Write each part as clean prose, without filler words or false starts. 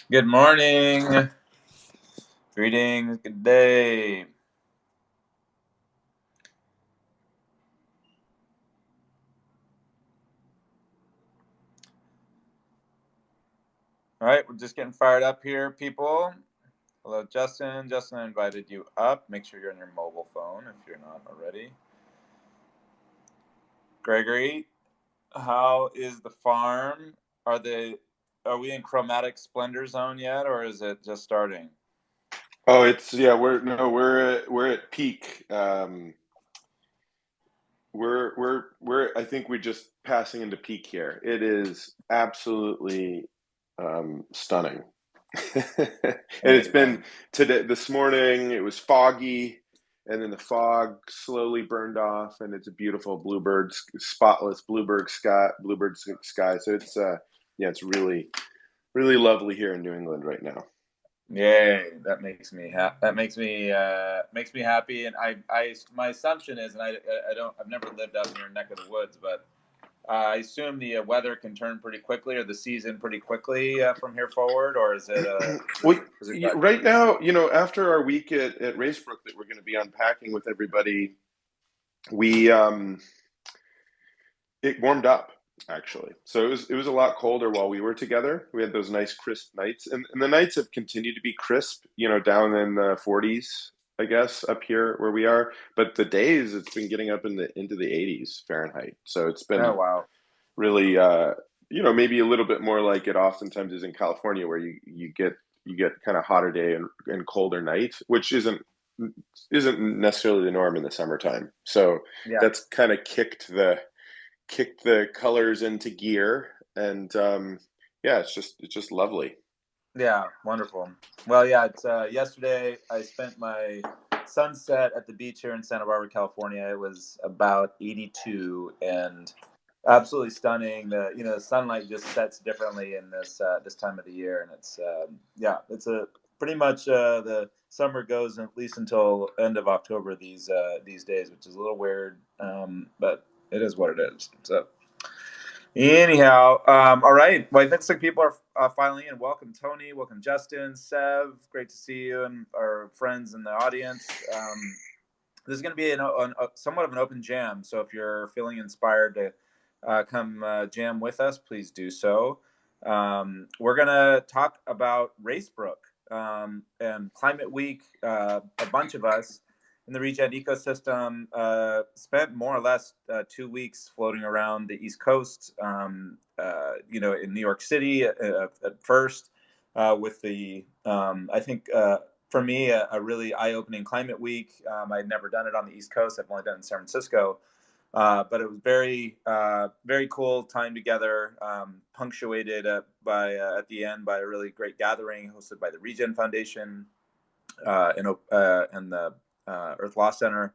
Good morning. Greetings. Good day. All right, we're just getting fired up here, people. Hello, Justin. Justin, I invited you up. Make sure you're on your mobile phone if you're not already. Gregory, how is the farm? Are we in chromatic splendor zone yet, or is it just starting? Oh, it's yeah, we're at peak. We're I think we're just passing into peak here. It is absolutely stunning. And it's been Amazing. today this morning it was foggy and then the fog slowly burned off and it's a beautiful spotless bluebird sky. So it's yeah, it's really lovely here in New England right now. Yay! That makes me happy. And my assumption is, and I've never lived up near neck of the woods, but I assume the weather can turn pretty quickly, or the season pretty quickly from here forward, or Well, is it got? right now, after our week at Racebrook that we're going to be unpacking with everybody, we it warmed up actually. So it was a lot colder while we were together. We had those nice crisp nights, and the nights have continued to be crisp, down in the 40s, I guess, up here where we are. But the days, it's been getting up into the 80s Fahrenheit. So it's Oh been wow! really, maybe a little bit more like it oftentimes is in California, where you get kind of hotter day and colder night, which isn't necessarily the norm in the summertime. So Yeah, that's kind of kicked the colors into gear, and yeah, it's just lovely. yeah, wonderful. Well, yeah, it's yesterday I spent my sunset at the beach here in Santa Barbara, California. It was about 82 and absolutely stunning. The sunlight just sets differently in this time of the year, and it's yeah, it's a pretty much the summer goes at least until end of October these days, which is a little weird, but it is what it is. So anyhow, all right. Well, it looks like people are filing in. Welcome, Tony. Welcome, Justin. Sev, great to see you and our friends in the audience. This is going to be somewhat of an open jam. So if you're feeling inspired to come jam with us, please do so. We're going to talk about Racebrook and Climate Week. A bunch of us in the Regen ecosystem spent more or less 2 weeks floating around the East Coast, in New York City at first with I think, for me, a really eye-opening climate week. I'd never done it on the East Coast. I've only done it in San Francisco. But it was very cool time together, punctuated at the end by a really great gathering hosted by the Regen Foundation and the Earth Law Center.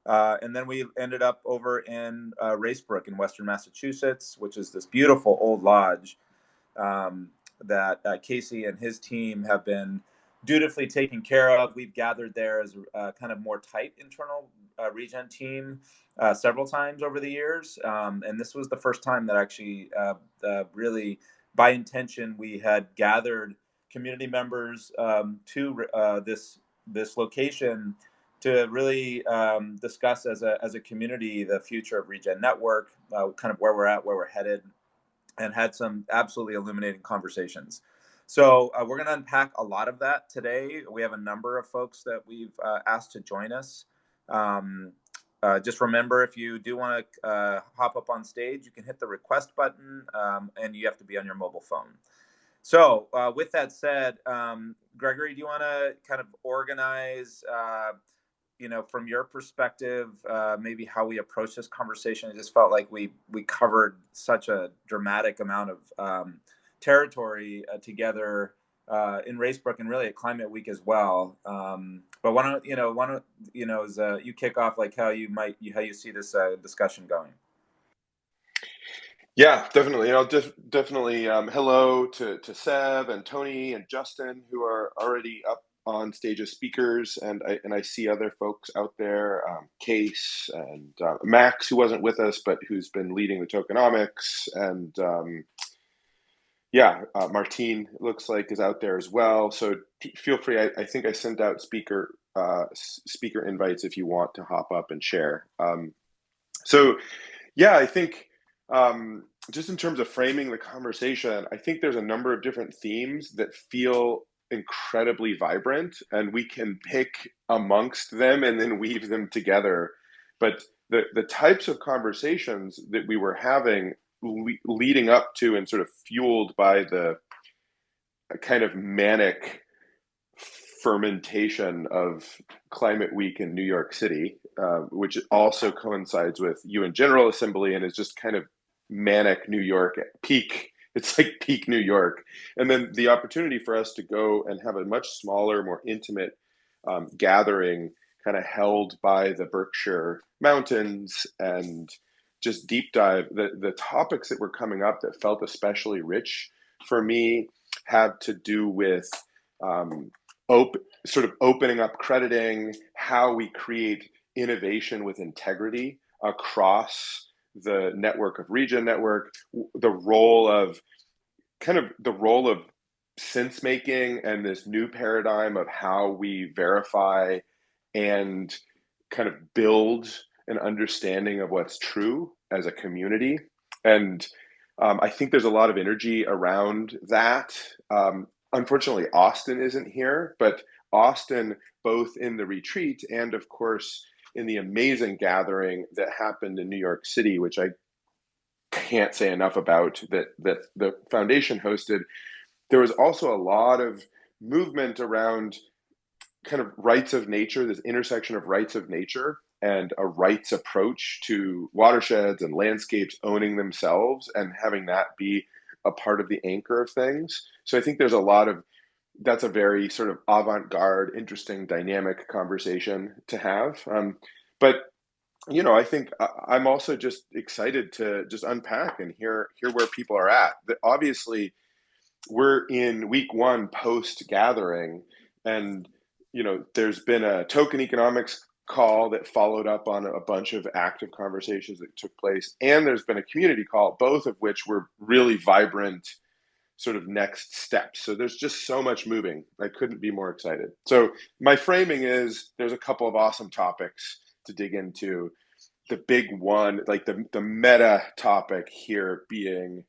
And then we ended up over in Racebrook in Western Massachusetts, which is this beautiful old lodge that Casey and his team have been dutifully taken care of. We've gathered there as a kind of more tight internal Regen team several times over the years. And this was the first time that actually really by intention we had gathered community members to this location to really discuss as a community the future of Regen Network, kind of where we're at, where we're headed, and had some absolutely illuminating conversations. So we're going to unpack a lot of that today. We have a number of folks that we've asked to join us. Um, just remember, if you do want to hop up on stage, you can hit the request button, and you have to be on your mobile phone. So, with that said, Gregory, do you want to kind of organize, from your perspective, maybe how we approach this conversation? It just felt like we covered such a dramatic amount of territory together in Racebrook and really at Climate Week as well. But as you kick off, like how you see this discussion going? Yeah, definitely. I'll just definitely hello to Sev and Tony and Justin, who are already up on stage as speakers, and I see other folks out there, Case and Max, who wasn't with us but who's been leading the tokenomics, and Yeah, Martine looks like is out there as well. So feel free. I think I sent out speaker invites if you want to hop up and share. So yeah, I think just in terms of framing the conversation, I think there's a number of different themes that feel incredibly vibrant, and we can pick amongst them and then weave them together. But the types of conversations that we were having leading up to and sort of fueled by the kind of manic fermentation of Climate Week in New York City, which also coincides with UN General Assembly and is just kind of manic New York at peak. It's like peak New York. And then the opportunity for us to go and have a much smaller, more intimate gathering kind of held by the Berkshire Mountains and just deep dive. The topics that were coming up that felt especially rich for me had to do with sort of opening up crediting, how we create innovation with integrity across the network of Regen Network, the role of sense making and this new paradigm of how we verify and kind of build an understanding of what's true as a community. And I think there's a lot of energy around that. Unfortunately, Austin isn't here, but Austin, both in the retreat and, of course, in the amazing gathering that happened in New York City, which I can't say enough about, that the foundation hosted, there was also a lot of movement around kind of rights of nature, this intersection of rights of nature and a rights approach to watersheds and landscapes owning themselves and having that be a part of the anchor of things. So I think there's a lot of that's a very sort of avant-garde, interesting, dynamic conversation to have. But I think I'm also just excited to just unpack and hear where people are at. That obviously we're in week one post gathering, and there's been a token economics call that followed up on a bunch of active conversations that took place, and there's been a community call, both of which were really vibrant sort of next steps. So there's just so much moving. I couldn't be more excited. So my framing is there's a couple of awesome topics to dig into. The big one, like the meta topic here being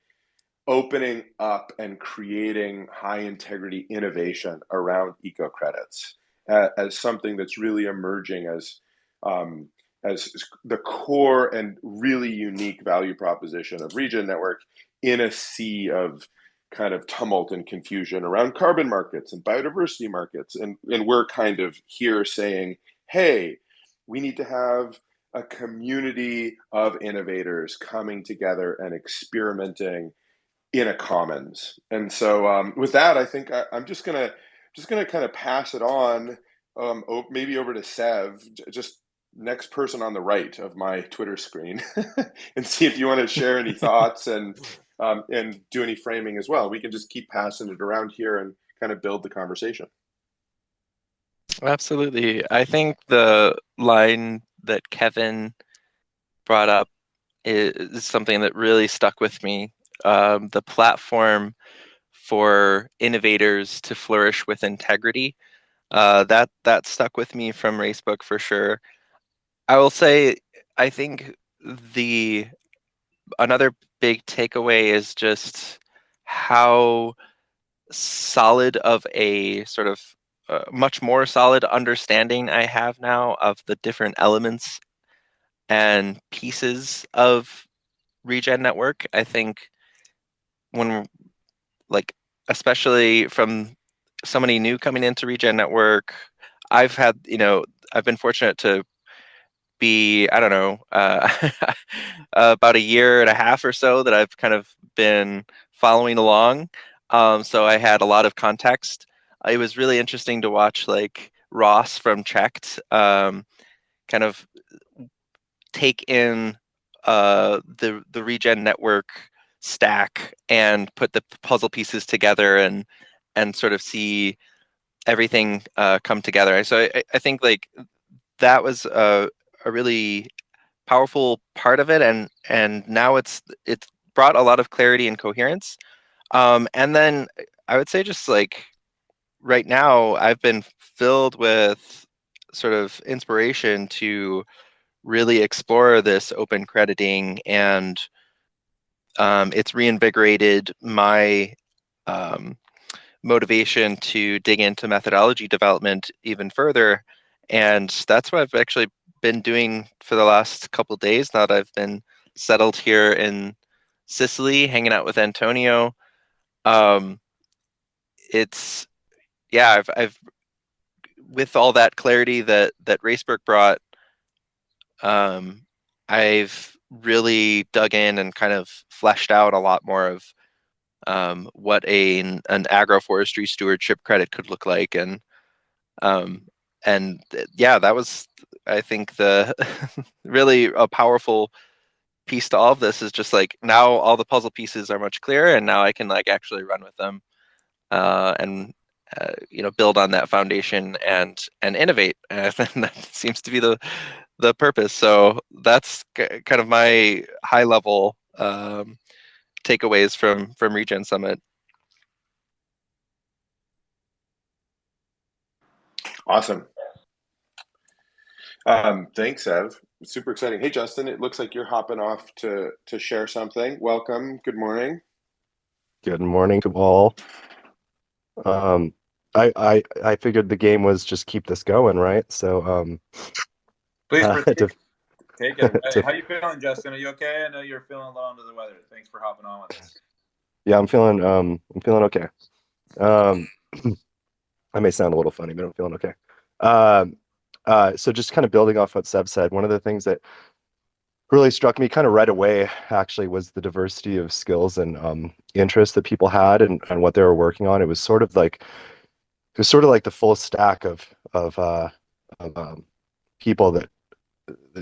opening up and creating high integrity innovation around eco credits as something that's really emerging as the core and really unique value proposition of Regen Network in a sea of kind of tumult and confusion around carbon markets and biodiversity markets. And we're kind of here saying, hey, we need to have a community of innovators coming together and experimenting in a commons. And so with that, I think I'm just gonna kind of pass it on, maybe over to Sev, just next person on the right of my Twitter screen, and see if you want to share any thoughts and do any framing as well. We can just keep passing it around here and kind of build the conversation. Absolutely. I think the line that Kevin brought up is something that really stuck with me. The platform for innovators to flourish with integrity. That stuck with me from Racebook for sure. I will say, I think another big takeaway is just how solid of a sort of much more solid understanding I have now of the different elements and pieces of Regen Network. I think when, like, especially from somebody new coming into Regen Network, I've been fortunate to be, I don't know, about a year and a half or so that I've kind of been following along. So I had a lot of context. It was really interesting to watch, like, Ross from Checked kind of take in the Regen Network stack and put the puzzle pieces together and sort of see everything come together. So I think, like, that was a really powerful part of it, and now it's brought a lot of clarity and coherence. And then I would say just like right now, I've been filled with sort of inspiration to really explore this open crediting, and it's reinvigorated my um, motivation to dig into methodology development even further. And that's what I've actually been doing for the last couple of days now that I've been settled here in Sicily, hanging out with Antonio. Um, it's yeah, I've with all that clarity that Raceberg brought, um, I've really dug in and kind of fleshed out a lot more of what an agroforestry stewardship credit could look like, um, and yeah, that was, I think, the really a powerful piece to all of this is just like now all the puzzle pieces are much clearer, and now I can like actually run with them and build on that foundation and innovate. And that seems to be the purpose. So that's kind of my high level takeaways from Regen Summit. Awesome. Thanks, Ev. Super exciting. Hey, Justin, it looks like you're hopping off to share something. Welcome. Good morning. Good morning to all. I figured the game was just keep this going, right? So Please proceed. Take it away. to, How you feeling, Justin? Are you okay? I know you're feeling low under the weather. Thanks for hopping on with us. yeah, I'm feeling okay. I may sound a little funny, but I'm feeling okay. So just kind of building off what Seb said, one of the things that really struck me kind of right away actually was the diversity of skills and interests that people had and what they were working on. It was sort of like the full stack of people that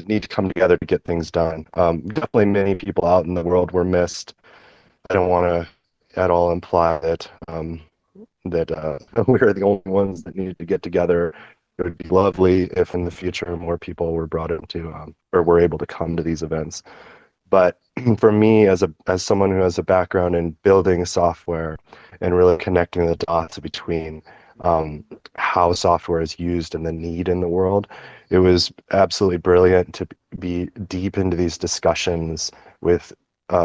need to come together to get things done. Definitely many people out in the world were missed. I don't want to at all imply that we are the only ones that needed to get together. It would be lovely if in the future more people were brought into or were able to come to these events. But for me, as someone who has a background in building software and really connecting the dots between how software is used and the need in the world, it was absolutely brilliant to be deep into these discussions with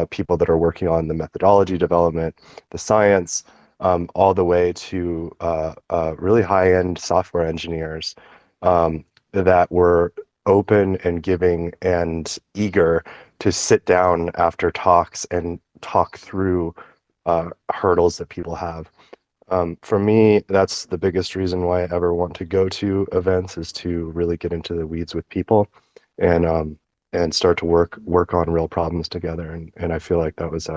people that are working on the methodology development, the science, all the way to really high-end software engineers that were open and giving and eager to sit down after talks and talk through hurdles that people have. For me, that's the biggest reason why I ever want to go to events, is to really get into the weeds with people and start to work on real problems together. And I feel like that was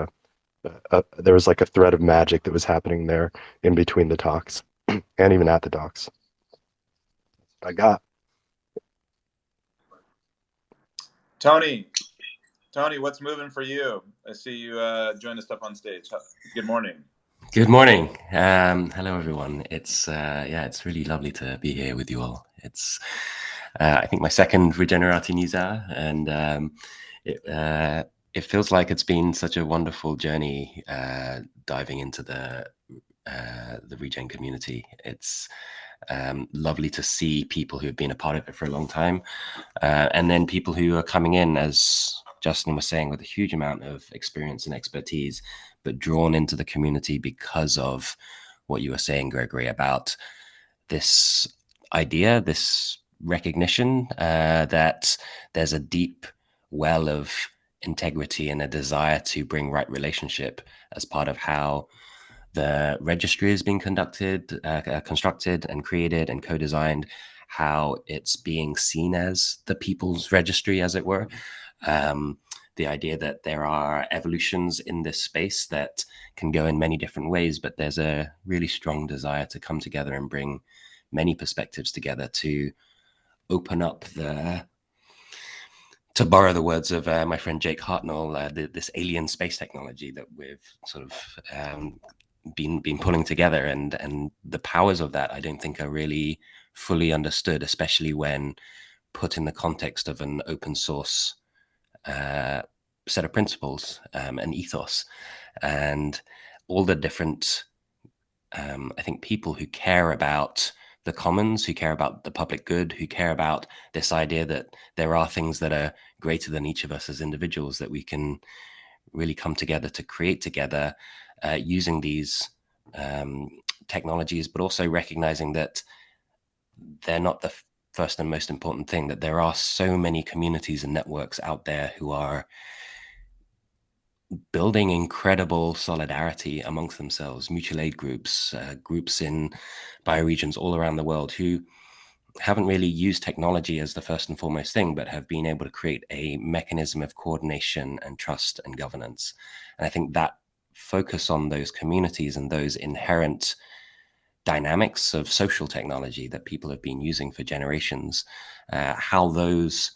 there was like a thread of magic that was happening there in between the talks and even at the talks. I got Tony, what's moving for you? I see you joined us up on stage. Good morning. Good morning. Hello, everyone. It's it's really lovely to be here with you all. It's I think my second Regenerati news hour, and it feels like it's been such a wonderful journey diving into the Regen community. It's lovely to see people who have been a part of it for a long time, and then people who are coming in, as Justin was saying, with a huge amount of experience and expertise, but drawn into the community because of what you were saying, Gregory, about this idea, this recognition that there's a deep well of integrity and a desire to bring right relationship as part of how the registry is being constructed and created and co-designed, how it's being seen as the people's registry, as it were. The idea that there are evolutions in this space that can go in many different ways, but there's a really strong desire to come together and bring many perspectives together to open up to borrow the words of my friend Jake Hartnell, this alien space technology that we've sort of been pulling together, and the powers of that I don't think are really fully understood, especially when put in the context of an open source set of principles and ethos. And all the different, I think, people who care about the commons, who care about the public good, who care about this idea that there are things that are greater than each of us as individuals that we can really come together to create together using these technologies, but also recognizing that they're not the first and most important thing, that there are so many communities and networks out there who are building incredible solidarity amongst themselves, mutual aid groups, groups in bioregions all around the world who haven't really used technology as the first and foremost thing, but have been able to create a mechanism of coordination and trust and governance. And I think that focus on those communities and those inherent dynamics of social technology that people have been using for generations, how those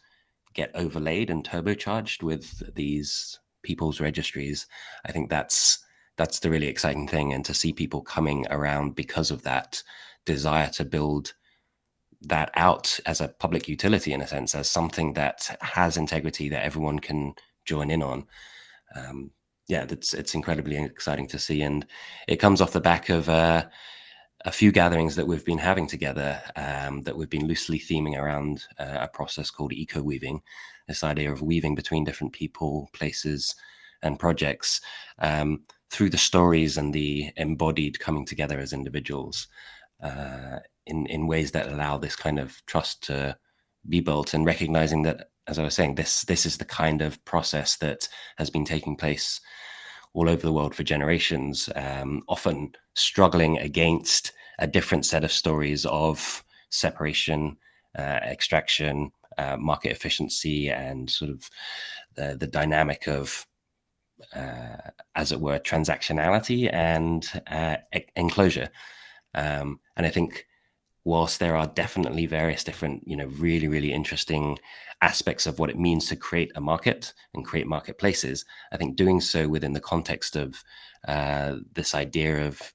get overlaid and turbocharged with these people's registries, I think that's the really exciting thing. And to see people coming around because of that desire to build that out as a public utility, in a sense, as something that has integrity that everyone can join in on. Yeah, it's incredibly exciting to see. And it comes off the back of a few gatherings that we've been having together, that we've been loosely theming around a process called eco-weaving, this idea of weaving between different people, places, and projects through the stories and the embodied coming together as individuals in ways that allow this kind of trust to be built, and recognizing that, as I was saying, this is the kind of process that has been taking place all over the world for generations, often struggling against a different set of stories of separation, extraction, market efficiency, and sort of the dynamic of, as it were, transactionality and enclosure. And I think whilst there are definitely various different, really, really interesting aspects of what it means to create a market and create marketplaces, I think doing so within the context of this idea of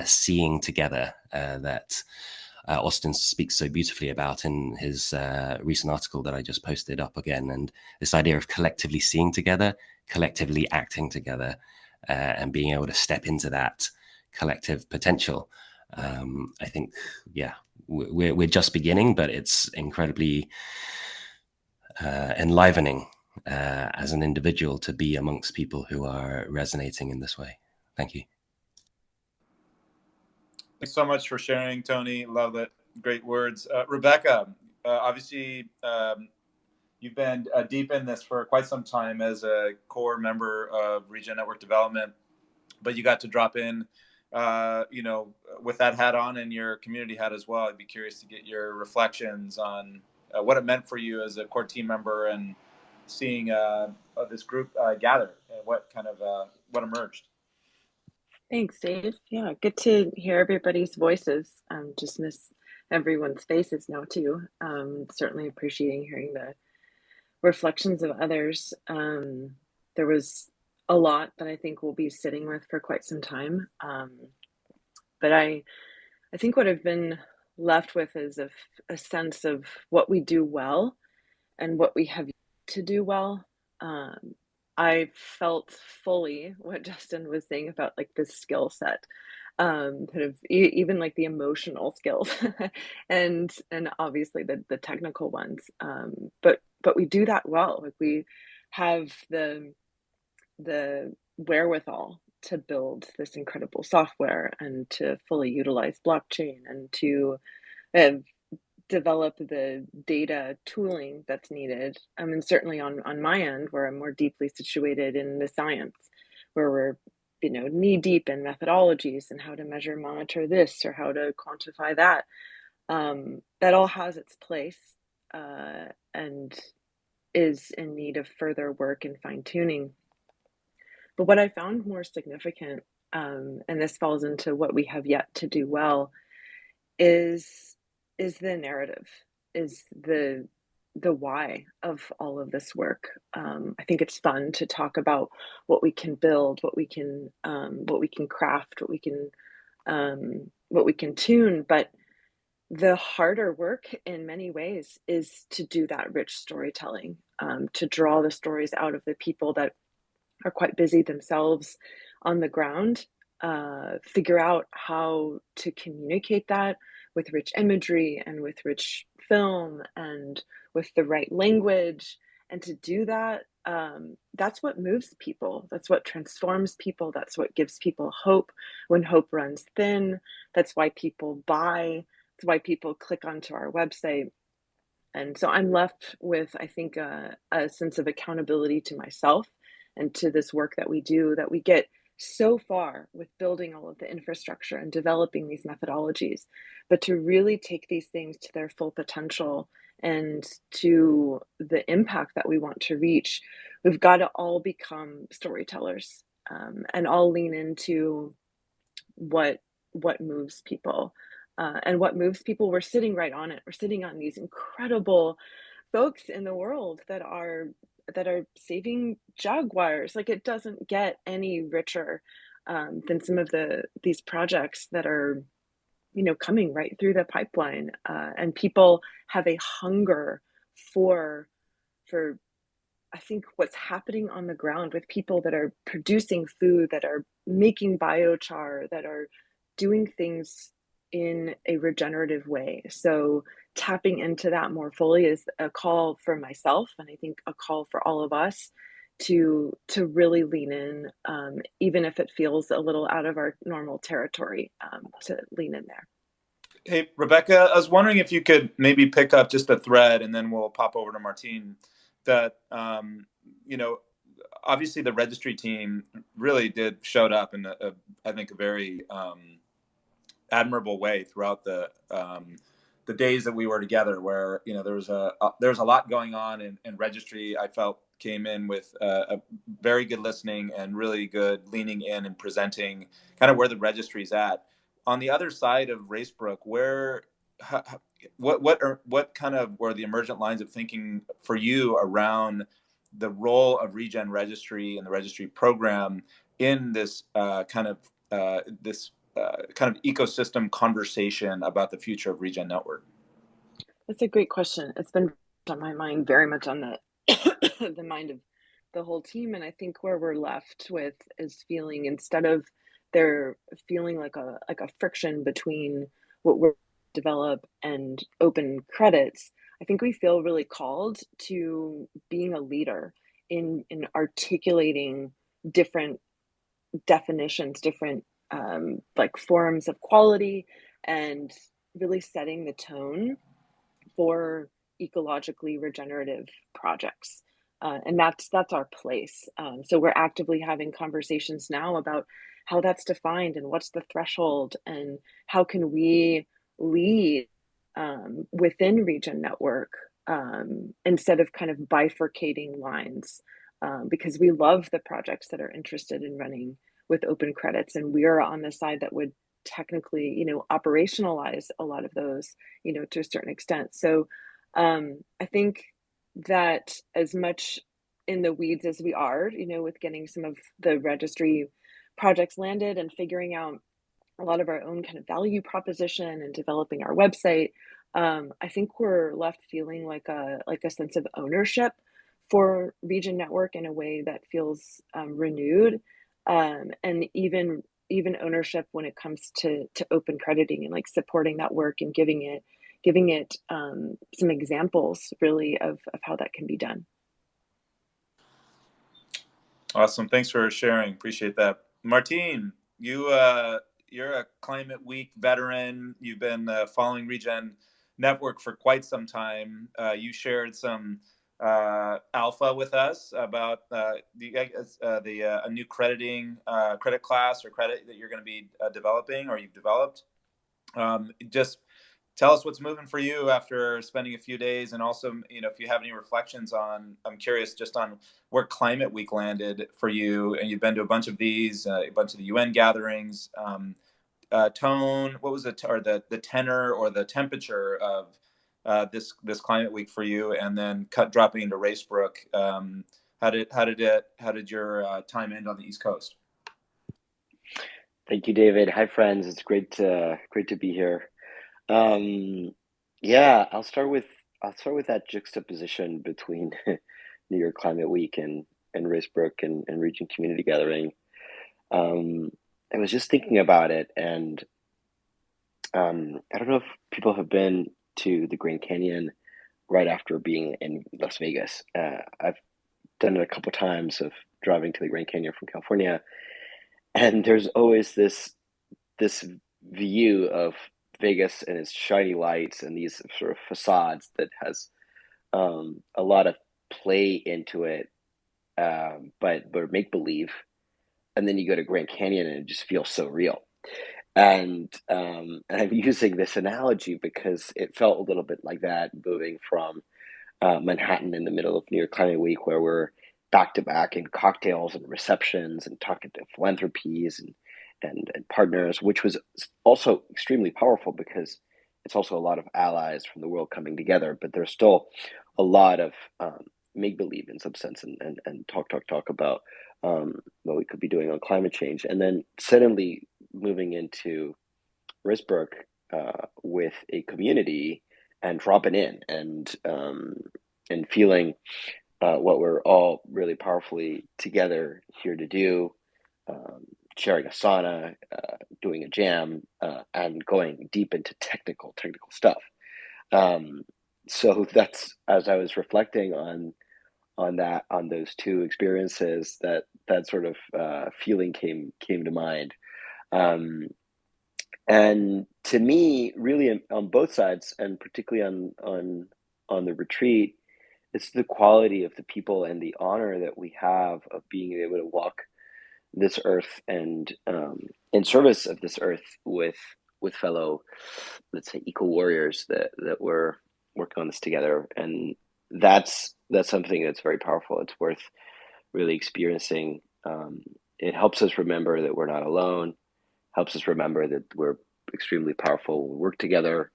seeing together that Austin speaks so beautifully about in his recent article that I just posted up again, and this idea of collectively seeing together, collectively acting together, and being able to step into that collective potential. I think, yeah, we're just beginning, but it's incredibly enlivening as an individual to be amongst people who are resonating in this way. Thank you. Thanks so much for sharing, Tony. Love it. Great words. Rebecca, obviously, you've been deep in this for quite some time as a core member of Regen Network development, but you got to drop in with that hat on and your community hat as well. I'd be curious to get your reflections on what it meant for you as a core team member and seeing this group gather and what emerged. Thanks, Dave. Yeah, good to hear everybody's voices. Just miss everyone's faces now too. Certainly appreciating hearing the reflections of others. There was a lot that I think we'll be sitting with for quite some time. But I think what I've been left with is a sense of what we do well and what we have to do well. I felt fully what Justin was saying about like this skill set, kind of even like the emotional skills and obviously the technical ones. But we do that well. Like we have the wherewithal to build this incredible software and to fully utilize blockchain and to develop the data tooling that's needed. I mean, certainly on my end, where I'm more deeply situated in the science, where we're knee deep in methodologies and how to measure, monitor this or how to quantify that. That all has its place and is in need of further work and fine tuning. But what I found more significant, and this falls into what we have yet to do well, is the narrative, is the why of all of this work. I think it's fun to talk about what we can build, what we can craft, what we can tune, but the harder work in many ways is to do that rich storytelling, to draw the stories out of the people that are quite busy themselves on the ground, figure out how to communicate that with rich imagery and with rich film and with the right language. And to do that, that's what moves people. That's what transforms people. That's what gives people hope when hope runs thin. That's why people buy. That's why people click onto our website. And so I'm left with, I think, a sense of accountability to myself and to this work that we do, that we get so far with building all of the infrastructure and developing these methodologies, but to really take these things to their full potential and to the impact that we want to reach, we've got to all become storytellers, and all lean into what moves people. And what moves people, we're sitting right on it. We're sitting on these incredible folks in the world that are saving jaguars. Like, it doesn't get any richer than some of these projects that are, coming right through the pipeline. And people have a hunger for I think what's happening on the ground with people that are producing food, that are making biochar, that are doing things in a regenerative way. So tapping into that more fully is a call for myself, and I think a call for all of us to really lean in, even if it feels a little out of our normal territory, to lean in there. Hey, Rebecca, I was wondering if you could maybe pick up just a thread, and then we'll pop over to Martine. That obviously the registry team really showed up in I think a very admirable way throughout the days that we were together, where there was a lot going on in registry. I felt came in with a very good listening and really good leaning in and presenting kind of where the registry's at. On the other side of Racebrook, what kind of were the emergent lines of thinking for you around the role of Regen Registry and the registry program in this kind of ecosystem conversation about the future of Regen Network? That's a great question. It's been on my mind, very much on the the mind of the whole team. And I think where we're left with is feeling, instead of there feeling like a friction between what we're develop and open credits, I think we feel really called to being a leader in articulating different definitions, different like forms of quality, and really setting the tone for ecologically regenerative projects. And that's our place. So we're actively having conversations now about how that's defined and what's the threshold, and how can we lead within Regen Network, instead of kind of bifurcating lines, because we love the projects that are interested in running with open credits, and we're on the side that would technically, operationalize a lot of those, to a certain extent. So I think that as much in the weeds as we are, with getting some of the registry projects landed and figuring out a lot of our own kind of value proposition and developing our website, I think we're left feeling like a sense of ownership for Regen Network in a way that feels renewed, and even ownership when it comes to open crediting and like supporting that work and giving it some examples really of how that can be done. Awesome. Thanks for sharing. Appreciate that. Martine, you're a Climate Week veteran. You've been following Regen Network for quite some time. You shared some alpha with us about a new credit class or credit that you're going to be developing, or you've developed. Just tell us what's moving for you after spending a few days, and also, if you have any reflections on, I'm curious just on where Climate Week landed for you. And you've been to a bunch of these, a bunch of the UN gatherings. Tone, what was the tenor or the temperature of this Climate Week for you? And then dropping into Racebrook, how did your time end on the East Coast? Thank you, David. Hi, friends. It's great to be here. Yeah, I'll start with that juxtaposition between New York Climate Week and Racebrook and Regen Community Gathering. I was just thinking about it, and I don't know if people have been to the Grand Canyon right after being in Las Vegas. I've done it a couple times of driving to the Grand Canyon from California, and there's always this view of Vegas and its shiny lights and these sort of facades that has a lot of play into it, but make believe. And then you go to Grand Canyon and it just feels so real. And I'm using this analogy because it felt a little bit like that moving from Manhattan in the middle of New York Climate Week, where we're back to back in cocktails and receptions and talking to philanthropies and partners, which was also extremely powerful because it's also a lot of allies from the world coming together. But there's still a lot of make believe in some sense, and talk about what we could be doing on climate change, and then suddenly moving into Risbrook with a community and dropping in and feeling what we're all really powerfully together here to do, sharing a sauna, doing a jam, and going deep into technical stuff. So that's, as I was reflecting on those two experiences, that sort of feeling came to mind. And to me, really, on both sides, and particularly on the retreat, it's the quality of the people and the honor that we have of being able to walk this earth and in service of this earth with fellow, let's say, eco warriors that we're working on this together. And that's something that's very powerful. It's worth really experiencing. It helps us remember that we're not alone, helps us remember that we're extremely powerful when we work together,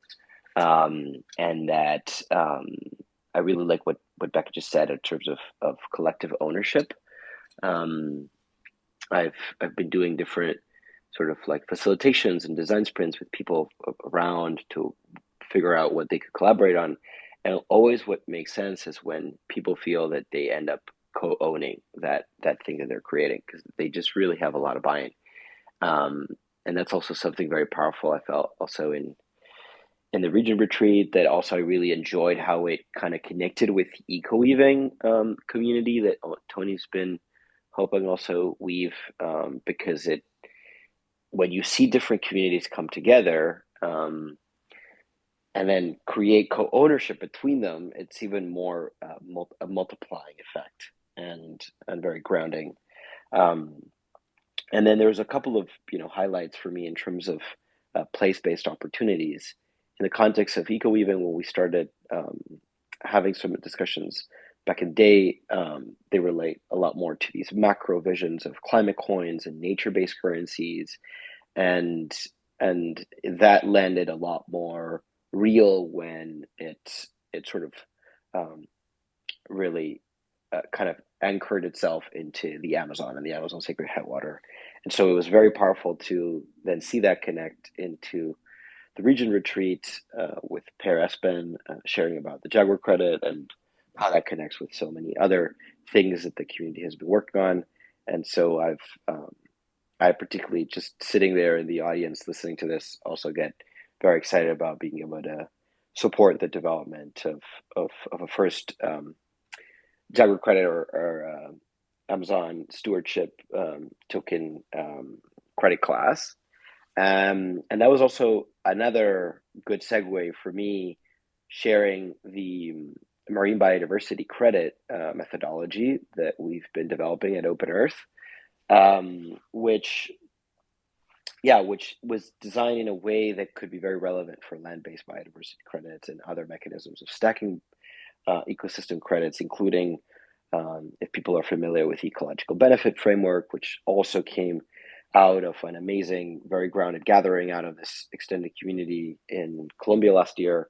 and that I really like what Becca just said in terms of collective ownership. I've been doing different sort of like facilitations and design sprints with people around to figure out what they could collaborate on. And always what makes sense is when people feel that they end up co-owning that thing that they're creating, because they just really have a lot of buy-in. And that's also something very powerful I felt also in the Regen retreat, that also I really enjoyed how it kind of connected with eco-weaving community that Tony's been helping also weave, because when you see different communities come together and then create co-ownership between them, it's even more a multiplying effect and very grounding. And then there's a couple of highlights for me in terms of place-based opportunities in the context of eco-weaving. When we started having some discussions back in the day, they relate a lot more to these macro visions of climate coins and nature-based currencies, and that landed a lot more real when it sort of really kind of anchored itself into the Amazon and the Amazon sacred headwater. And so it was very powerful to then see that connect into the Regen retreat with Per Espen sharing about the Jaguar credit and how that connects with so many other things that the community has been working on. And so I particularly, just sitting there in the audience listening to this, also get very excited about being able to support the development of a first Jaguar credit or Amazon stewardship token credit class. And that was also another good segue for me, sharing the marine biodiversity credit methodology that we've been developing at Open Earth, which was designed in a way that could be very relevant for land-based biodiversity credits and other mechanisms of stacking ecosystem credits, including, if people are familiar with ecological benefit framework, which also came out of an amazing, very grounded gathering out of this extended community in Colombia last year.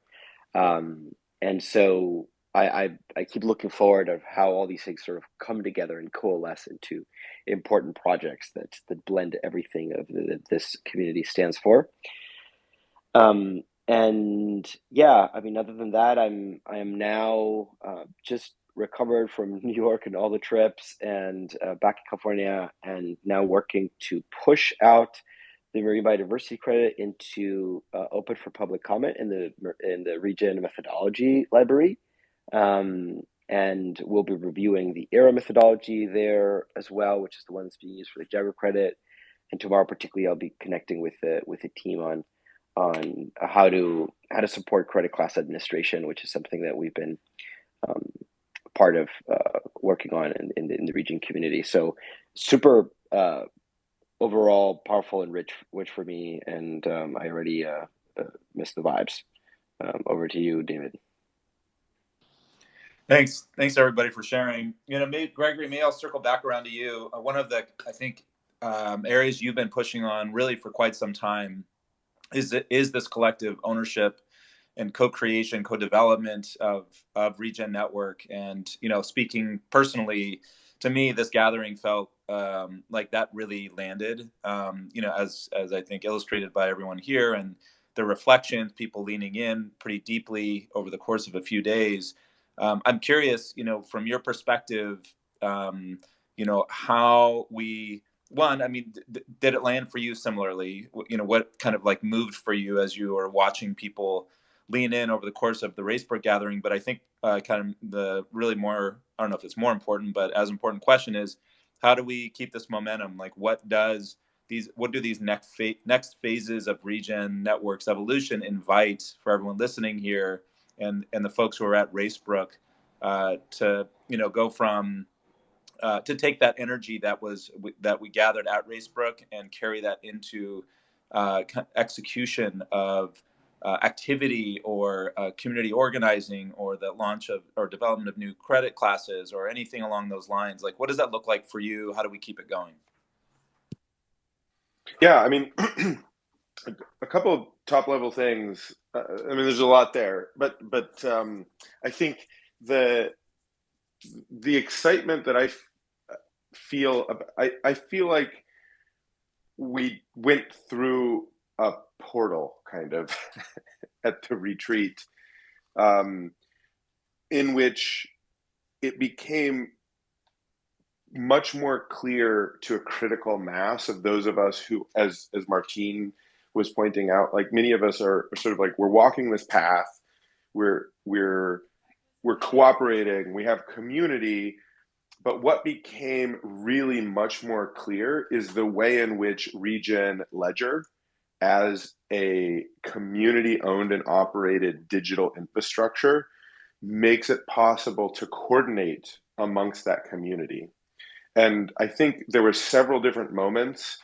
And so I keep looking forward of how all these things sort of come together and coalesce into important projects that blend everything of this community stands for. And yeah, I mean, other than that, I am now just recovered from New York and all the trips, and back in California, and now working to push out the marine biodiversity credit into open for public comment in the Regen methodology library. And we'll be reviewing the ERA methodology there as well, which is the one that's being used for the Jagger credit. And tomorrow, particularly, I'll be connecting with the team on how to support credit class administration, which is something that we've been part of working on in the Regen community. So super overall powerful and rich for me, and I already miss the vibes. Over to you, David. Thanks everybody for sharing. Gregory, maybe I'll circle back around to you. One of the, I think, areas you've been pushing on really for quite some time is this collective ownership and co-creation, co-development of Regen Network. And speaking personally, to me, this gathering felt like that really landed. As I think illustrated by everyone here, and the reflections, people leaning in pretty deeply over the course of a few days. I'm curious, from your perspective, how we, did it land for you similarly? What kind of moved for you as you were watching people lean in over the course of the Racebrook gathering? But I think kind of the really more, I don't know if it's more important, but as important question is, how do we keep this momentum? What do these next phases of Regen Network's evolution invite for everyone listening here and the folks who are at Racebrook to go from to take that energy that we gathered at Racebrook and carry that into execution of activity or community organizing, or the launch of or development of new credit classes, or anything along those lines? What does that look like for you? How do we keep it going? Yeah, I mean, a couple of top level things. There's a lot there, but I think the excitement that I feel, I feel like we went through a portal kind of at the retreat, in which it became much more clear to a critical mass of those of us who, as Martine was pointing out, many of us are sort of we're walking this path, we're cooperating, we have community. But what became really much more clear is the way in which Regen Ledger, as a community owned and operated digital infrastructure, makes it possible to coordinate amongst that community. And I think there were several different moments,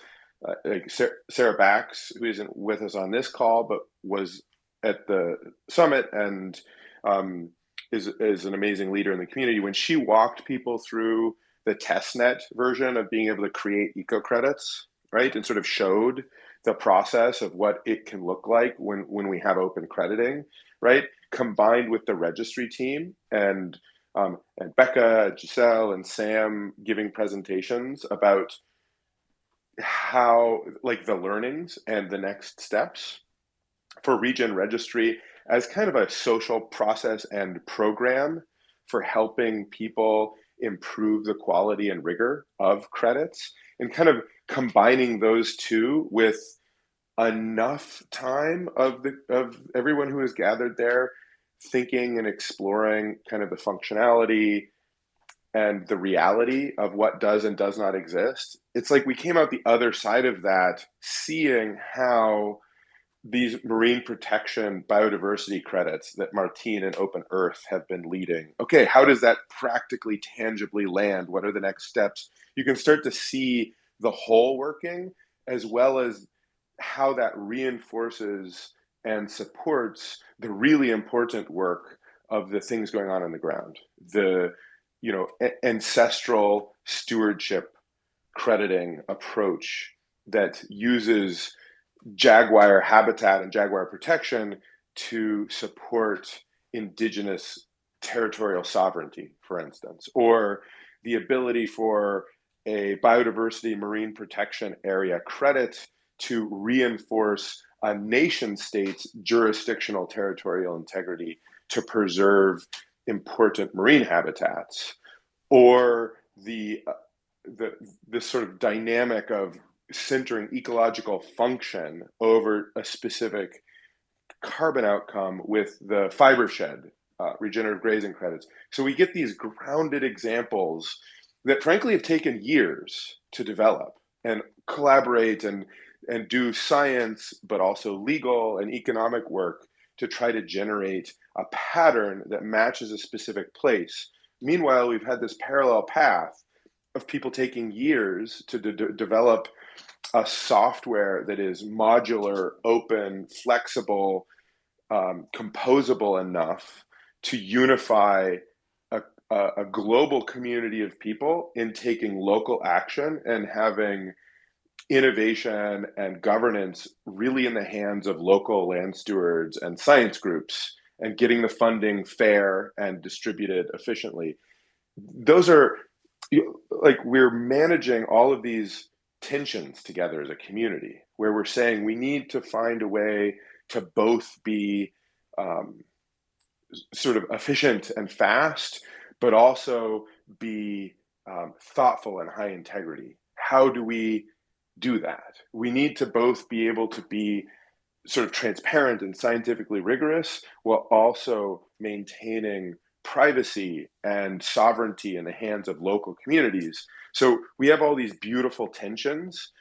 like Sarah Bax, who isn't with us on this call, but was at the summit and is an amazing leader in the community. When she walked people through the testnet version of being able to create eco credits, right, and sort of showed the process of what it can look like when we have open crediting, right, combined with the registry team and Becca, Giselle, and Sam giving presentations about how, the learnings and the next steps for Regen Registry as kind of a social process and program for helping people improve the quality and rigor of credits, and kind of combining those two with enough time of everyone who is gathered there thinking and exploring kind of the functionality and the reality of what does and does not exist. It's like we came out the other side of that, seeing how these marine protection biodiversity credits that Martine and Open Earth have been leading. Okay, how does that practically, tangibly land? What are the next steps? You can start to see the whole working, as well as how that reinforces and supports the really important work of the things going on the ground. The ancestral stewardship crediting approach that uses jaguar habitat and jaguar protection to support indigenous territorial sovereignty, for instance, or the ability for a biodiversity marine protection area credit to reinforce a nation state's jurisdictional territorial integrity to preserve important marine habitats, or this sort of dynamic of centering ecological function over a specific carbon outcome with the fiber shed, regenerative grazing credits. So we get these grounded examples that frankly have taken years to develop and collaborate and do science, but also legal and economic work to try to generate a pattern that matches a specific place. Meanwhile, we've had this parallel path of people taking years to develop a software that is modular, open, flexible, composable enough to unify a global community of people in taking local action and having innovation and governance really in the hands of local land stewards and science groups, and getting the funding fair and distributed efficiently. Those are, like, we're managing all of these tensions together as a community, where we're saying we need to find a way to both be sort of efficient and fast, but also be thoughtful and high integrity. How do we do that? We need to both be able to be sort of transparent and scientifically rigorous, while also maintaining privacy and sovereignty in the hands of local communities. So we have all these beautiful tensions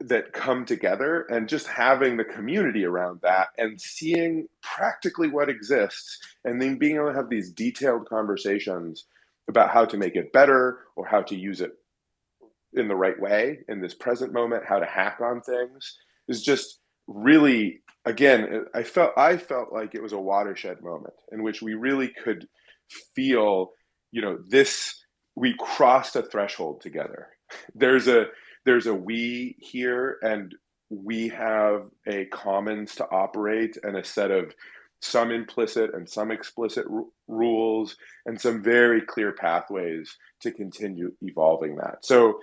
that come together, and just having the community around that and seeing practically what exists, and then being able to have these detailed conversations about how to make it better or how to use it in the right way in this present moment, how to hack on things, is just really, again, I felt like it was a watershed moment in which we really could feel, we crossed a threshold together. There's a we here, and we have a commons to operate, and a set of some implicit and some explicit rules, and some very clear pathways to continue evolving that. So,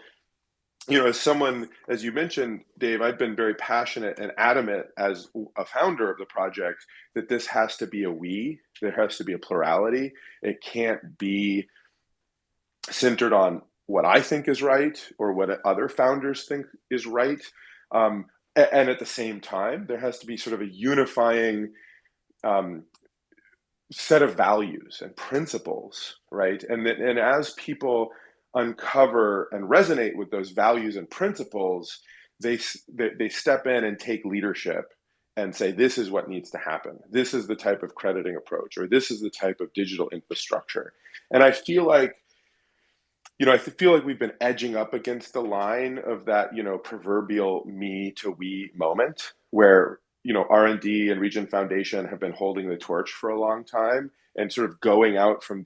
as someone, as you mentioned, Dave, I've been very passionate and adamant as a founder of the project that this has to be a we, there has to be a plurality. It can't be centered on what I think is right or what other founders think is right. And at the same time, there has to be sort of a unifying set of values and principles, right? And as people uncover and resonate with those values and principles, they step in and take leadership and say, this is what needs to happen. This is the type of crediting approach, or this is the type of digital infrastructure. And I feel like we've been edging up against the line of that, proverbial me to we moment, where, R&D and Regen Foundation have been holding the torch for a long time, and sort of going out from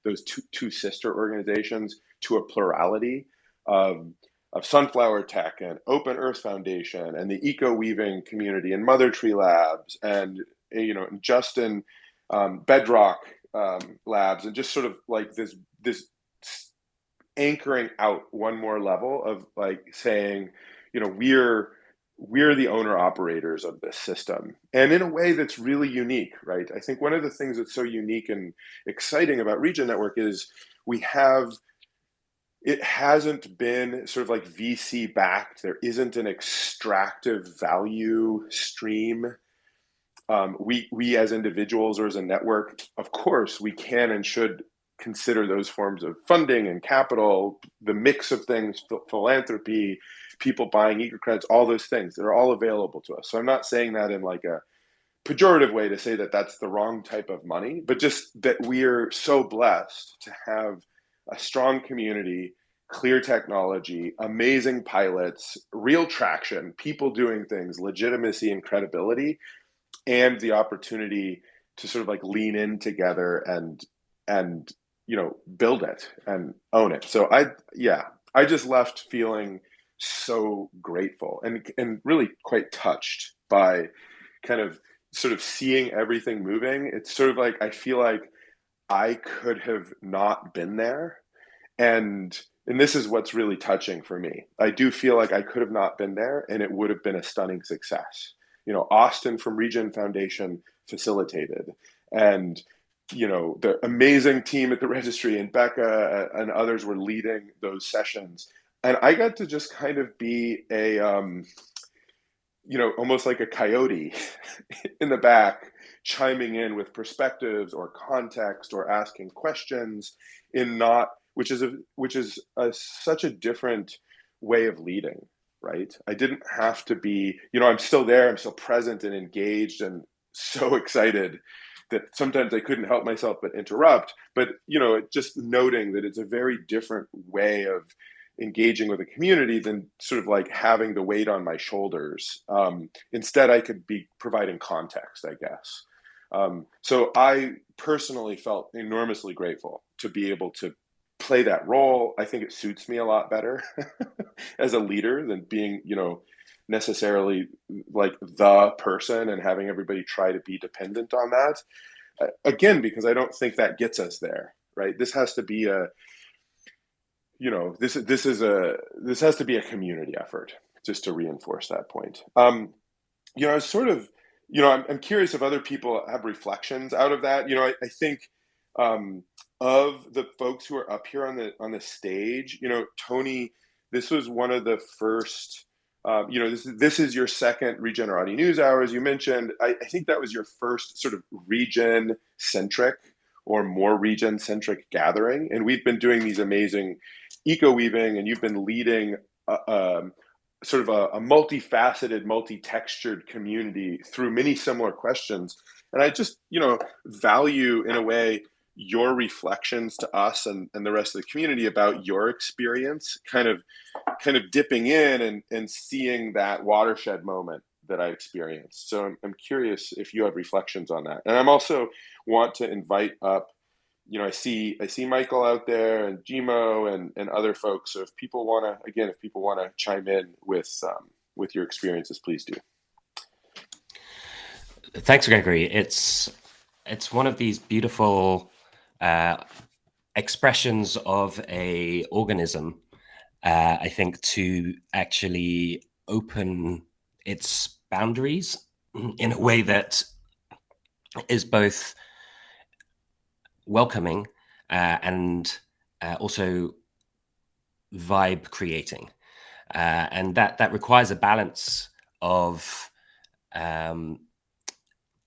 those two sister organizations to a plurality of Sunflower Tech and Open Earth Foundation and the Eco Weaving community and Mother Tree Labs and, Justin Bedrock Labs, and just sort of like this anchoring out one more level of like saying, we're the owner operators of this system, and in a way that's really unique, right? I think one of the things that's so unique and exciting about Regen Network is it hasn't been sort of like VC backed. There isn't an extractive value stream. We as individuals or as a network, of course, we can and should consider those forms of funding and capital, the mix of things, philanthropy, people buying eco-credits, all those things that are all available to us. So I'm not saying that in like a pejorative way to say that that's the wrong type of money, but just that we're so blessed to have a strong community, clear technology, amazing pilots, real traction, people doing things, legitimacy and credibility, and the opportunity to sort of like lean in together and build it and own it. So I just left feeling so grateful and really quite touched by kind of sort of seeing everything moving. It's sort of like I feel like I could have not been there, and this is what's really touching for me. I do feel like I could have not been there, and it would have been a stunning success. Austin from Regen Foundation facilitated, and the amazing team at the registry, and Becca and others were leading those sessions. And I got to just kind of be a, almost like a coyote in the back, chiming in with perspectives or context or asking questions which is such a different way of leading, right? I didn't have to be, I'm still there, I'm still present and engaged and so excited that sometimes I couldn't help myself but interrupt. But, just noting that it's a very different way of engaging with a community than sort of like having the weight on my shoulders. Instead, I could be providing context, I guess. So I personally felt enormously grateful to be able to play that role. I think it suits me a lot better as a leader than being, necessarily like the person and having everybody try to be dependent on that. Again, because I don't think that gets us there, right? This has to be this has to be a community effort, just to reinforce that point. I sort of, I'm curious if other people have reflections out of that. I think of the folks who are up here on the stage, Tony, this was one of the first. This is your second Regenerati News Hour, as you mentioned. I think that was your first sort of region-centric or more region-centric gathering. And we've been doing these amazing eco-weaving, and you've been leading sort of a multifaceted, multi-textured community through many similar questions. And I just, value in a way your reflections to us and the rest of the community about your experience, kind of dipping in and seeing that watershed moment that I experienced. So I'm curious if you have reflections on that. And I'm also want to invite up, I see Michael out there and Jimo and other folks. So if people want to chime in with your experiences, please do. Thanks, Gregory. It's one of these beautiful expressions of a organism, I think, to actually open its boundaries in a way that is both welcoming and also vibe creating, and that requires a balance of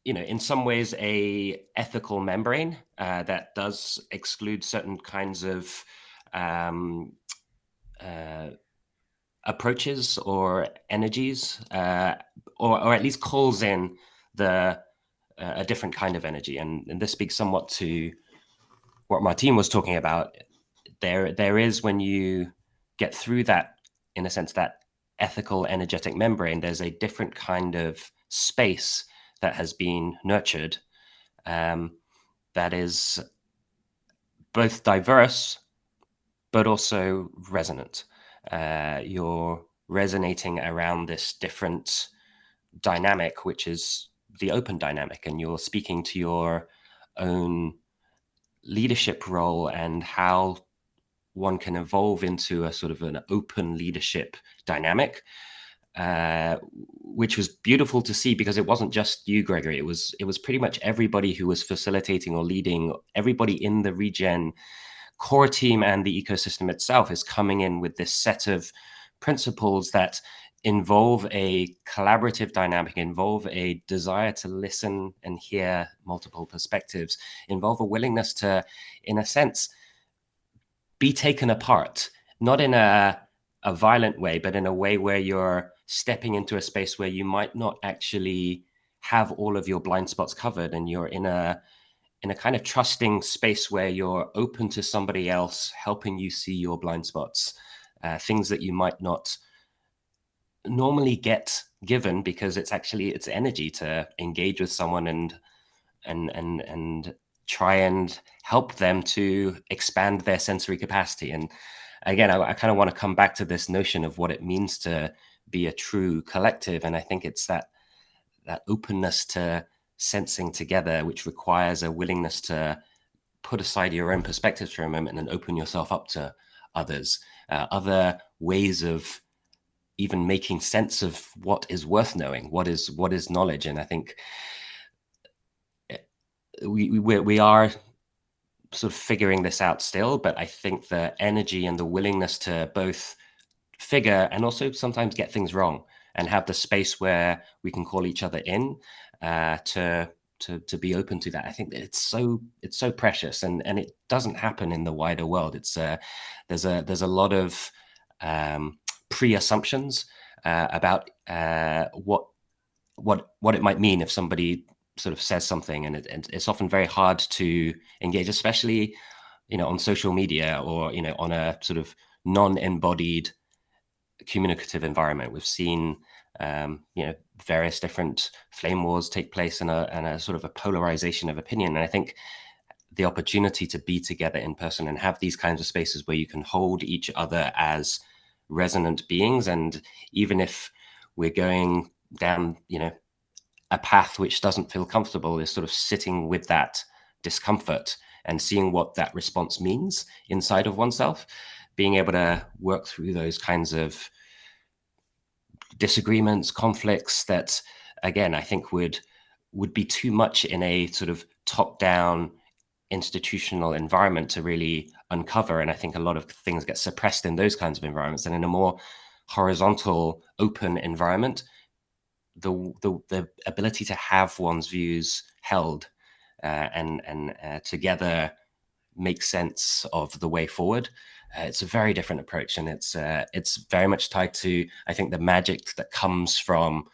in some ways a ethical membrane that does exclude certain kinds of approaches or energies, or at least calls in a different kind of energy. And this speaks somewhat to what Martine was talking about. There is, when you get through that, in a sense, that ethical energetic membrane, there's a different kind of space that has been nurtured, that is both diverse but also resonant. You're resonating around this different dynamic, which is the open dynamic, and you're speaking to your own leadership role and how one can evolve into a sort of an open leadership dynamic, which was beautiful to see, because it wasn't just you, Gregory. It was pretty much everybody who was facilitating or leading. Everybody in the Regen core team and the ecosystem itself is coming in with this set of principles that involve a collaborative dynamic, involve a desire to listen and hear multiple perspectives, involve a willingness to, in a sense, be taken apart, not in a violent way, but in a way where you're stepping into a space where you might not actually have all of your blind spots covered, and you're in a kind of trusting space where you're open to somebody else helping you see your blind spots, things that you might not normally get given, because it's energy to engage with someone and try and help them to expand their sensory capacity. And again, I kind of want to come back to this notion of what it means to be a true collective. And I think it's that openness to sensing together, which requires a willingness to put aside your own perspectives for a moment and open yourself up to others, other ways of even making sense of what is worth knowing, what is knowledge. And I think we are sort of figuring this out still, but I think the energy and the willingness to both figure and also sometimes get things wrong and have the space where we can call each other in to be open to that. I think that it's so precious, and it doesn't happen in the wider world. It's there's a lot of pre-assumptions about what it might mean if somebody sort of says something, and it's often very hard to engage, especially on social media or on a sort of non-embodied communicative environment. We've seen various different flame wars take place and a sort of a polarization of opinion. And I think the opportunity to be together in person and have these kinds of spaces where you can hold each other as resonant beings, and even if we're going down a path which doesn't feel comfortable, is sort of sitting with that discomfort and seeing what that response means inside of oneself, being able to work through those kinds of disagreements, conflicts that, again, I think would be too much in a sort of top-down institutional environment to really uncover. And I think a lot of things get suppressed in those kinds of environments. And in a more horizontal, open environment, the ability to have one's views held and together make sense of the way forward. It's a very different approach, and it's very much tied to, I think, the magic that comes from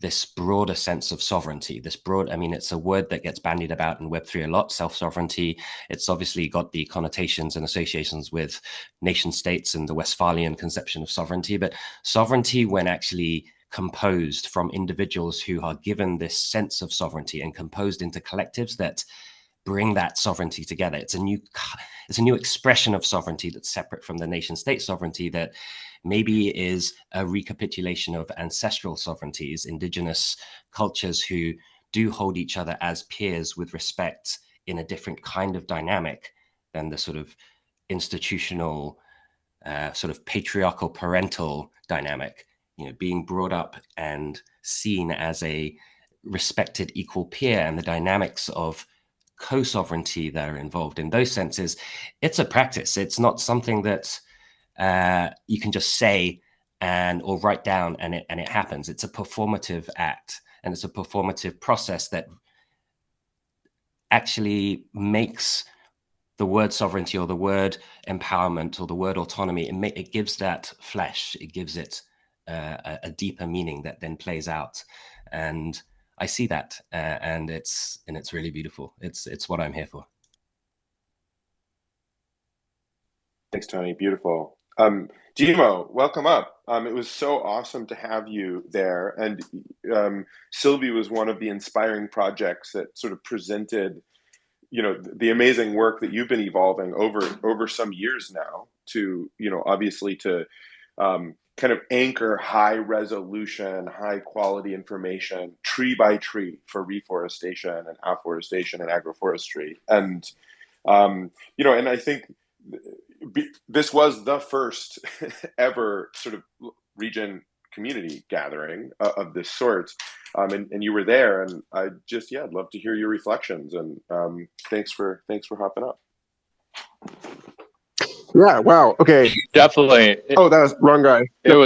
this broader sense of sovereignty. It's a word that gets bandied about in Web3 a lot, self-sovereignty. It's obviously got the connotations and associations with nation states and the Westphalian conception of sovereignty, but sovereignty, when actually composed from individuals who are given this sense of sovereignty and composed into collectives that bring that sovereignty together. It's a new expression of sovereignty that's separate from the nation state sovereignty, that maybe is a recapitulation of ancestral sovereignties, indigenous cultures who do hold each other as peers with respect in a different kind of dynamic than the sort of institutional, sort of patriarchal parental dynamic, being brought up and seen as a respected equal peer, and the dynamics of co-sovereignty that are involved in those senses. It's a practice. It's not something that you can just say or write down and it happens. It's a performative act, and it's a performative process that actually makes the word sovereignty or the word empowerment or the word autonomy, it gives that flesh, it gives it a deeper meaning that then plays out. And I see that, and it's really beautiful. It's what I'm here for. Thanks, Tony. Beautiful. Gimo, welcome up. It was so awesome to have you there. And Sylvie was one of the inspiring projects that sort of presented, the amazing work that you've been evolving over some years now to, obviously to kind of anchor high resolution, high quality information, tree by tree, for reforestation and afforestation and agroforestry. And, and I think this was the first ever sort of Regen community gathering of this sort. And you were there, and I'd love to hear your reflections, and thanks for hopping up. Yeah. Wow. Okay. Definitely. Oh, that was wrong guy. It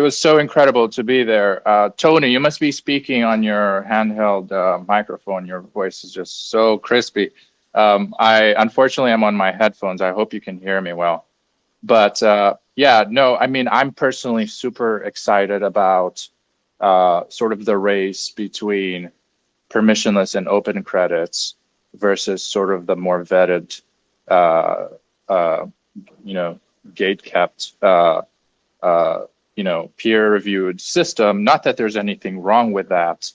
was so incredible to be there. Tony, you must be speaking on your handheld microphone. Your voice is just so crispy. Unfortunately, I'm on my headphones. I hope you can hear me well. But I'm personally super excited about sort of the race between permissionless and open credits versus sort of the more vetted, gate-kept, peer-reviewed system. Not that there's anything wrong with that,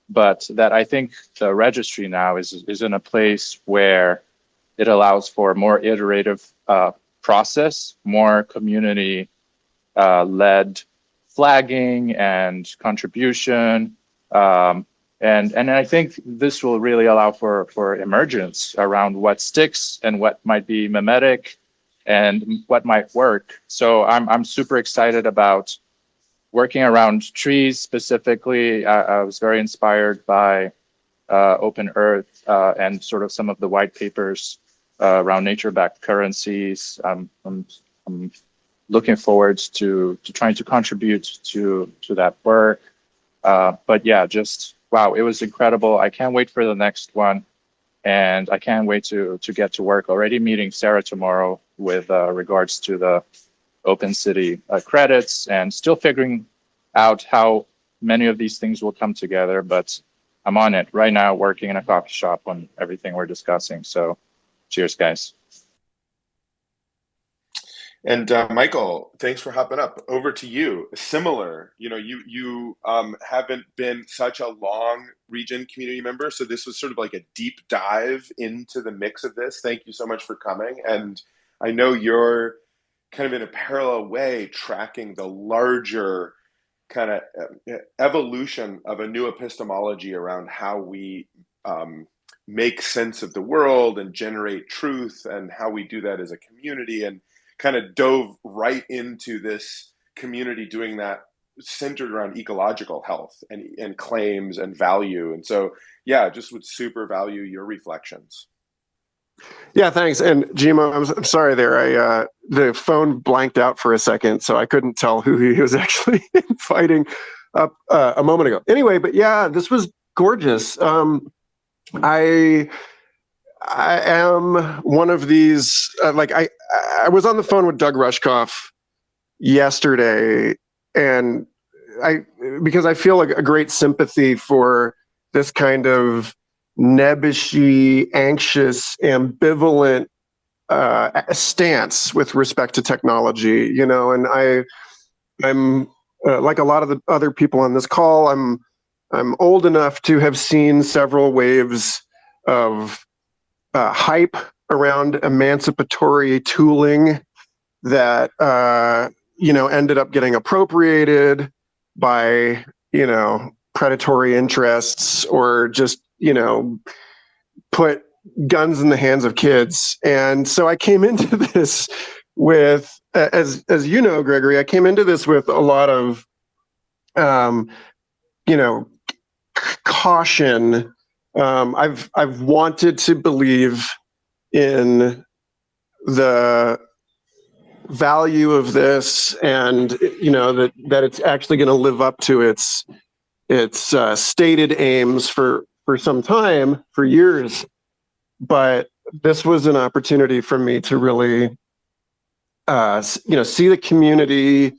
but that I think the registry now is in a place where it allows for a more iterative process, more community led flagging and contribution. And I think this will really allow for emergence around what sticks and what might be mimetic and what might work. So I'm super excited about working around trees specifically. I was very inspired by Open Earth, and sort of some of the white papers around nature-backed currencies. I'm looking forward to trying to contribute to that work. But yeah, just wow, it was incredible. I can't wait for the next one, and I can't wait to get to work. Already meeting Sarah tomorrow with regards to the Open City credits, and still figuring out how many of these things will come together. But I'm on it right now, working in a coffee shop on everything we're discussing. So, cheers, guys. And Michael, thanks for hopping up. Over to you. Similar, you haven't been such a long Regen community member, so this was sort of like a deep dive into the mix of this. Thank you so much for coming. And I know you're kind of in a parallel way tracking the larger kind of evolution of a new epistemology around how we make sense of the world and generate truth, and how we do that as a community, and kind of dove right into this community doing that centered around ecological health and claims and value. And so, yeah, just would super value your reflections. Yeah, thanks. And Jimo, I'm sorry there. The phone blanked out for a second, so I couldn't tell who he was actually fighting up a moment ago. Anyway, but yeah, this was gorgeous. I am one of these, I was on the phone with Doug Rushkoff yesterday, and because I feel a great sympathy for this kind of nebbishy, anxious, ambivalent stance with respect to technology, and I'm like a lot of the other people on this call, I'm old enough to have seen several waves of hype around emancipatory tooling that ended up getting appropriated by predatory interests, or just put guns in the hands of kids. And so I came into this with, as you know, Gregory, I came into this with a lot of caution. I've wanted to believe in the value of this, and that it's actually going to live up to its stated aims for some time, for years. But this was an opportunity for me to really see the community,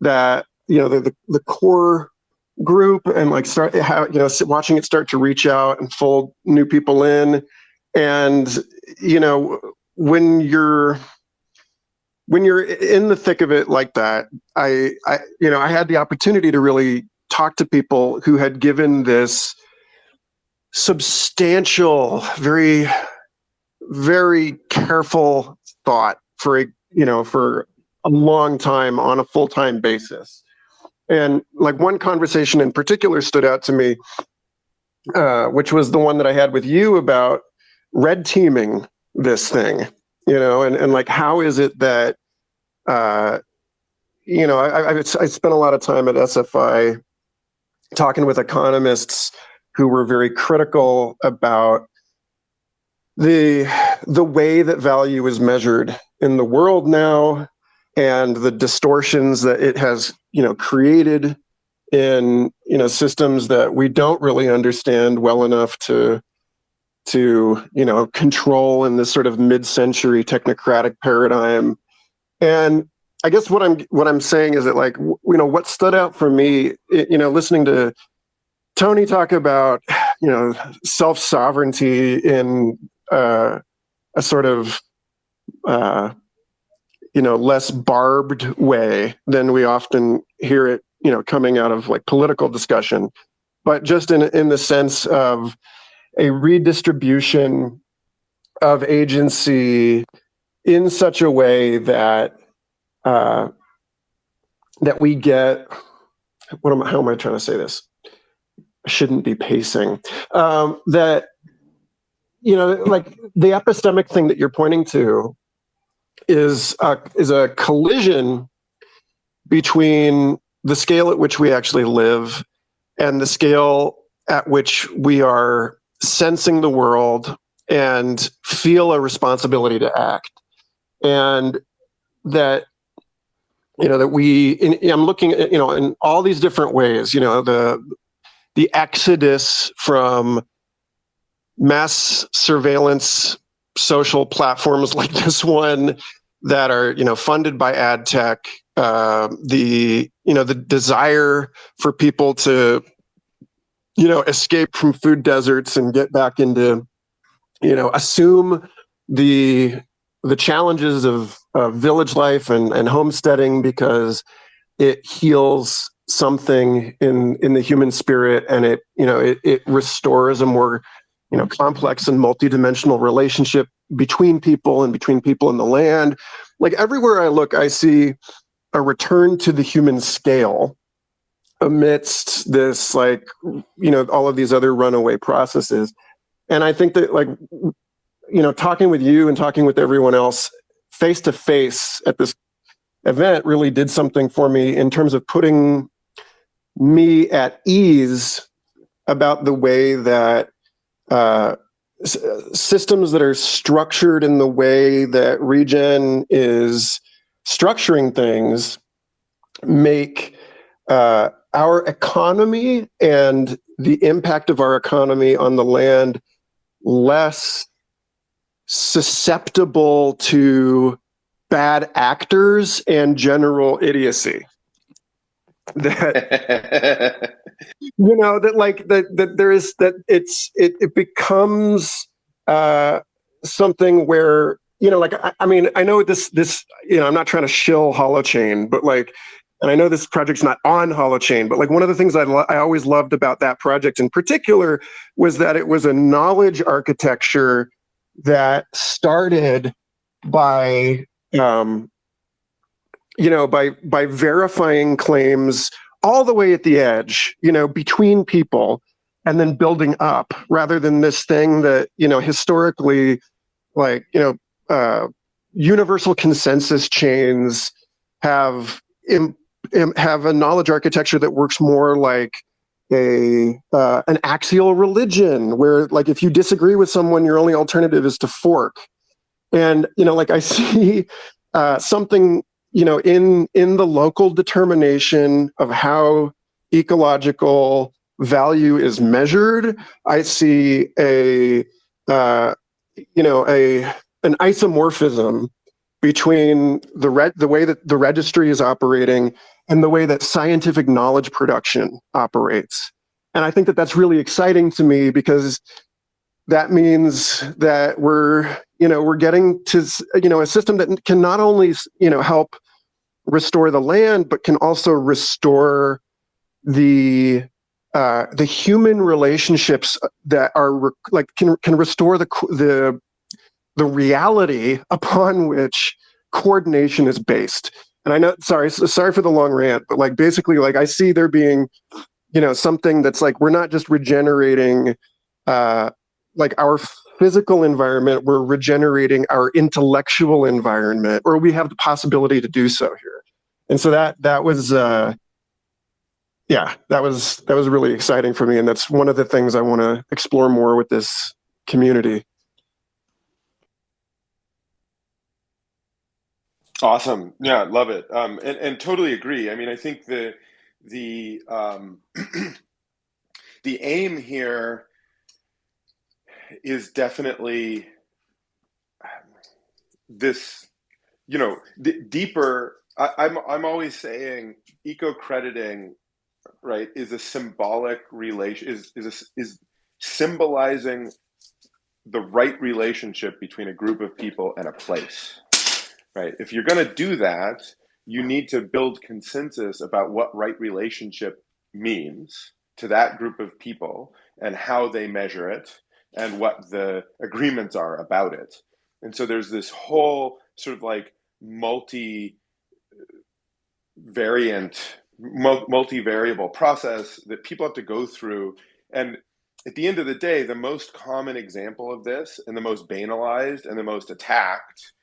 that the core group, and start watching it start to reach out and fold new people in. And when you're in the thick of it like that, I had the opportunity to really talk to people who had given this substantial, very, very careful thought for a long time on a full-time basis. And one conversation in particular stood out to me, which was the one that I had with you about red teaming this thing, and how is it that, I spent a lot of time at SFI talking with economists who were very critical about the way that value is measured in the world now, and the distortions that it has, created in, systems that we don't really understand well enough to control in this sort of mid-century technocratic paradigm. And I guess what I'm saying is that, what stood out for me, listening to Tony talk about, self-sovereignty in a sort of, less barbed way than we often hear it, coming out of political discussion, but just in the sense of a redistribution of agency in such a way that that we get, how am I trying to say this? I shouldn't be pacing. That, the epistemic thing that you're pointing to is a collision between the scale at which we actually live and the scale at which we are sensing the world and feel a responsibility to act. And that, that I'm looking at, in all these different ways, the exodus from mass surveillance social platforms like this one that are, funded by ad tech, the desire for people to, escape from food deserts and get back into, assume the challenges of village life and homesteading because it heals something in the human spirit, and it restores a more complex and multidimensional relationship between people and between people and the land. Like everywhere I look, I see a return to the human scale amidst this, all of these other runaway processes. And I think that, talking with you and talking with everyone else face to face at this event really did something for me in terms of putting me at ease about the way that systems that are structured in the way that Regen is structuring things make our economy and the impact of our economy on the land less susceptible to bad actors and general idiocy. That it becomes something where I know this I'm not trying to shill Holochain, but and I know this project's not on Holochain, but one of the things I always loved about that project in particular was that it was a knowledge architecture that started by by verifying claims all the way at the edge, between people, and then building up, rather than this thing that, historically, universal consensus chains have a knowledge architecture that works more like an axial religion, where if you disagree with someone, your only alternative is to fork. And I see something in the local determination of how ecological value is measured. I see an isomorphism between the way that the registry is operating and the way that scientific knowledge production operates. And I think that that's really exciting to me, because that means that we're getting to, a system that can not only, help restore the land, but can also restore the human relationships that are can restore the reality upon which coordination is based. And I know, sorry for the long rant, but basically, I see there being, something that's we're not just regenerating our physical environment, we're regenerating our intellectual environment, or we have the possibility to do so here. And so that was that was really exciting for me, and that's one of the things I want to explore more with this community. Awesome. Yeah, love it. And totally agree. I mean, I think the the aim here is definitely this, deeper. I'm always saying eco-crediting, right, is a symbolic relation, is symbolizing the right relationship between a group of people and a place, right? If you're going to do that, you need to build consensus about what right relationship means to that group of people and how they measure it and what the agreements are about it. And so there's this whole sort of multi-variable process that people have to go through. And at the end of the day, the most common example of this, and the most banalized and the most attacked,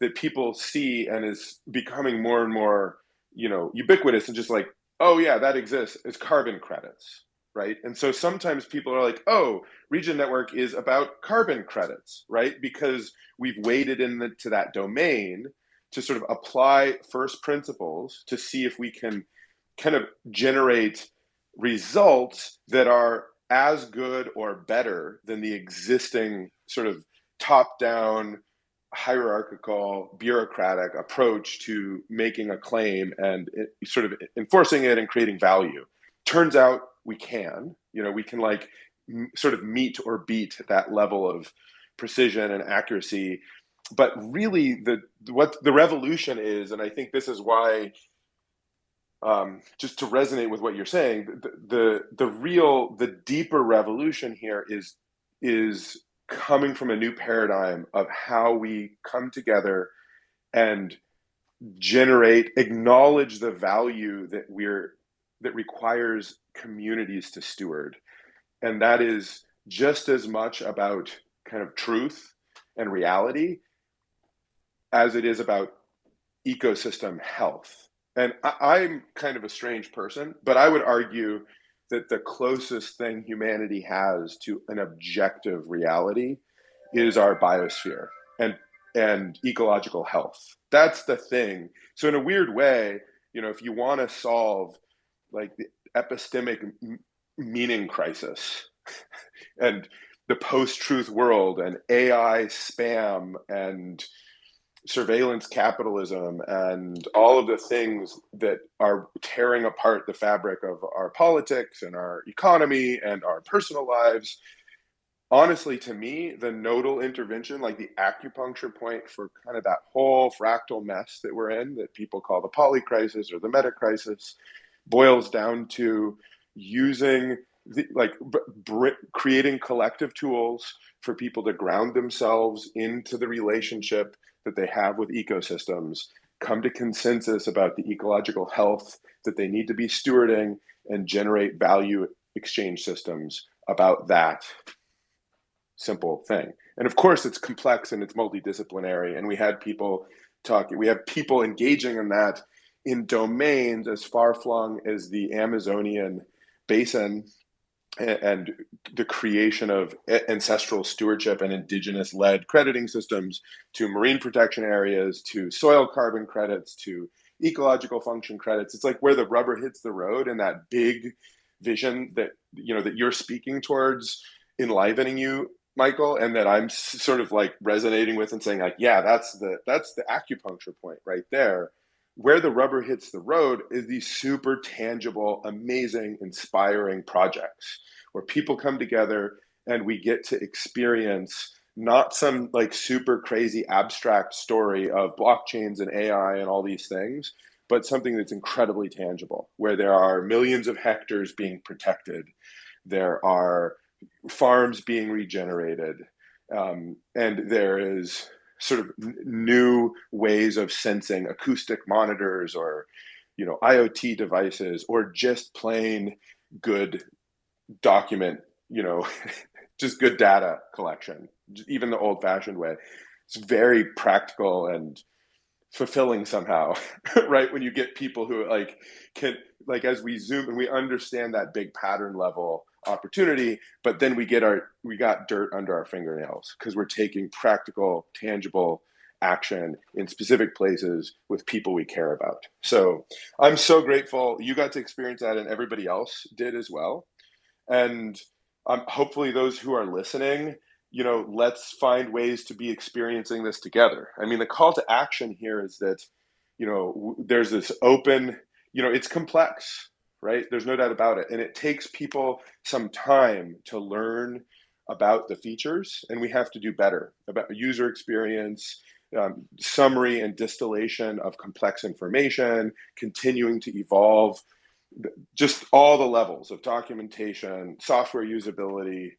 that people see and is becoming more and more, ubiquitous and just oh yeah, that exists, is carbon credits, right? And so sometimes people are like, oh, Regen Network is about carbon credits, right? Because we've waded into that domain to sort of apply first principles to see if we can kind of generate results that are as good or better than the existing sort of top-down hierarchical bureaucratic approach to making a claim and sort of enforcing it and creating value. Turns out we can, we can like sort of meet or beat that level of precision and accuracy. But really what the revolution is, and I think this is why, just to resonate with what you're saying, the deeper revolution here is coming from a new paradigm of how we come together and acknowledge the value that requires communities to steward. And that is just as much about kind of truth and reality as it is about ecosystem health. And I'm kind of a strange person, but I would argue that the closest thing humanity has to an objective reality is our biosphere and ecological health. That's the thing. So in a weird way, if you want to solve like the epistemic meaning crisis and the post-truth world and AI spam and surveillance capitalism and all of the things that are tearing apart the fabric of our politics and our economy and our personal lives. Honestly, to me, the nodal intervention, like the acupuncture point for kind of that whole fractal mess that we're in, that people call the poly crisis or the meta crisis, boils down to using creating collective tools for people to ground themselves into the relationship that they have with ecosystems, come to consensus about the ecological health that they need to be stewarding, and generate value exchange systems about that simple thing. And of course, it's complex and it's multidisciplinary. And we have people engaging in that in domains as far-flung as the Amazonian basin and the creation of ancestral stewardship and indigenous-led crediting systems, to marine protection areas, to soil carbon credits, to ecological function credits. It's like where the rubber hits the road, and that big vision that that you're speaking towards enlivening you, Michael, and that I'm sort of like resonating with and saying like, yeah, that's the acupuncture point right there. Where the rubber hits the road is these super tangible, amazing, inspiring projects where people come together and we get to experience not some like super crazy abstract story of blockchains and AI and all these things, but something that's incredibly tangible, where there are millions of hectares being protected. There are farms being regenerated, and there is sort of new ways of sensing, acoustic monitors or IoT devices, or just plain good document, just good data collection, even the old-fashioned way. It's very practical and fulfilling somehow, right? When you get people who as we zoom and we understand that big pattern level opportunity, but then we got dirt under our fingernails because we're taking practical, tangible action in specific places with people we care about. So I'm so grateful you got to experience that, and everybody else did as well. And hopefully those who are listening, let's find ways to be experiencing this together. I mean, the call to action here is that, there's this open, it's complex, right? There's no doubt about it. And it takes people some time to learn about the features, and we have to do better about user experience, summary and distillation of complex information, continuing to evolve, just all the levels of documentation, software usability,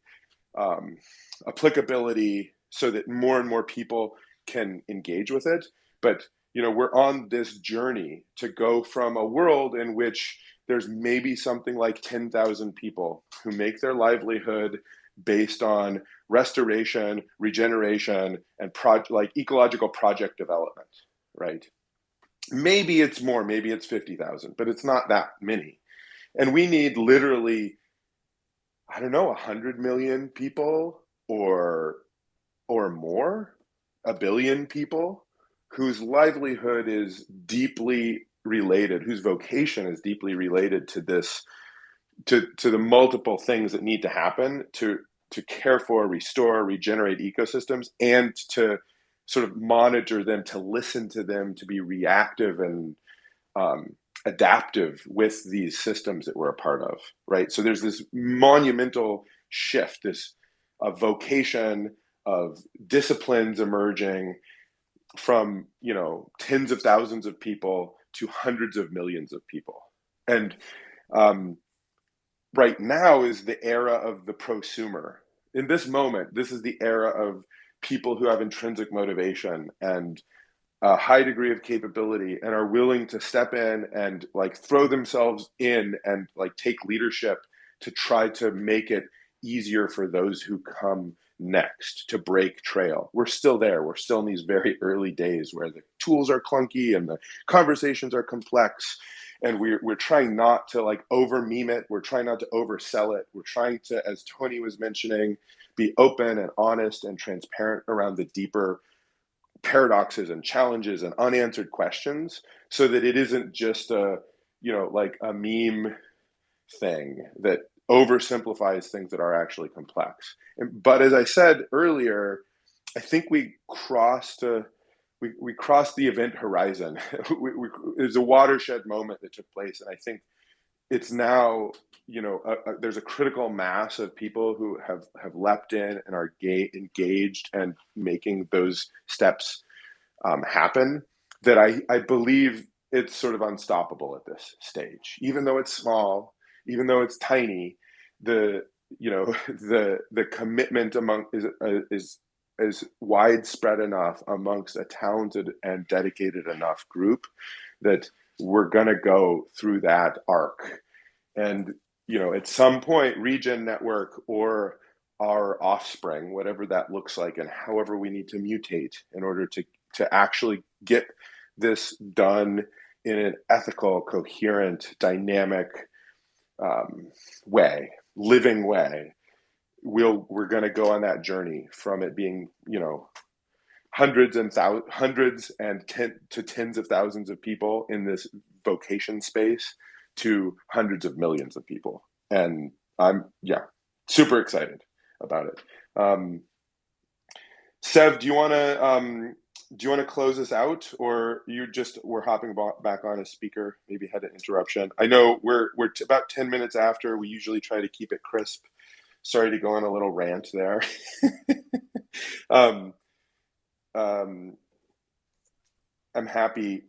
applicability, so that more and more people can engage with it. But we're on this journey to go from a world in which there's maybe something like 10,000 people who make their livelihood based on restoration, regeneration, and ecological project development, right? Maybe it's more, maybe it's 50,000, but it's not that many. And we need literally I don't know, 100 million people or more, a billion people whose livelihood is deeply related, whose vocation is deeply related to this, to the multiple things that need to happen to care for, restore, regenerate ecosystems, and to sort of monitor them, to listen to them, to be reactive and adaptive with these systems that we're a part of, right? So there's this monumental shift, this vocation of disciplines emerging from, you know, tens of thousands of people to hundreds of millions of people. And right now is the era of the prosumer. In this moment, this is the era of people who have intrinsic motivation and a high degree of capability and are willing to step in and like throw themselves in and like take leadership to try to make it easier for those who come next to break trail. We're still there. We're still in these very early days where the tools are clunky and the conversations are complex. And we're trying not to like over meme it. We're trying not to oversell it. We're trying to, as Tony was mentioning, be open and honest and transparent around the deeper paradoxes and challenges and unanswered questions, so that it isn't just a, you know, like a meme thing that oversimplifies things that are actually complex. But as I said earlier, I think we crossed we crossed the event horizon. There's a watershed moment that took place, and I think it's now, you know, there's a critical mass of people who have leapt in and are engaged and making those steps happen, that I believe it's sort of unstoppable at this stage. Even though it's small, even though it's tiny, the, you know, the commitment among is widespread enough amongst a talented and dedicated enough group that we're going to go through that arc. And, you know, at some point, Regen Network or our offspring, whatever that looks like, and however we need to mutate in order to actually get this done in an ethical, coherent, dynamic way, living way, we're going to go on that journey from it being, you know, hundreds and tens of thousands of people in this vocation space to hundreds of millions of people. And I'm, super excited about it. Sev, do you want to close us out, or we're hopping back on as speaker? Maybe had an interruption. I know we're about 10 minutes after. We usually try to keep it crisp. Sorry to go on a little rant there. I'm happy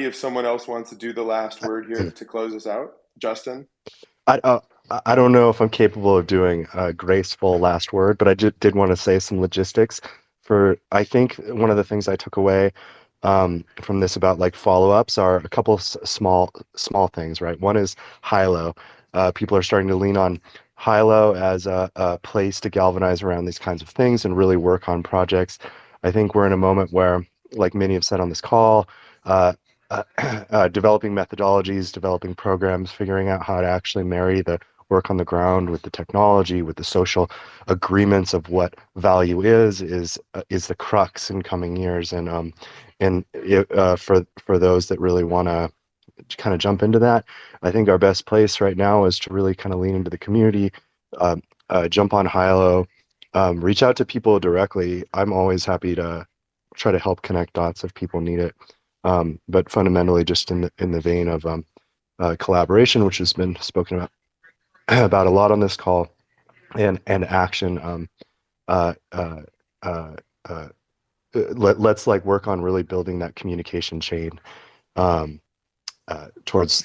if someone else wants to do the last word here to close us out. Justin? I don't know if I'm capable of doing a graceful last word, but I did want to say some logistics. I think one of the things I took away from this about like follow-ups are a couple of small things, right? One is high-low. People are starting to lean on high-low as a place to galvanize around these kinds of things and really work on projects. I think we're in a moment where, like many have said on this call, developing methodologies, developing programs, figuring out how to actually marry the work on the ground with the technology, with the social agreements of what value is the crux in coming years. And for those that really want to kind of jump into that, I think our best place right now is to really kind of lean into the community, jump on high-low, reach out to people directly. I'm always happy to try to help connect dots if people need it. But fundamentally, just in the vein of collaboration, which has been spoken about a lot on this call, and action. Let's like work on really building that communication chain towards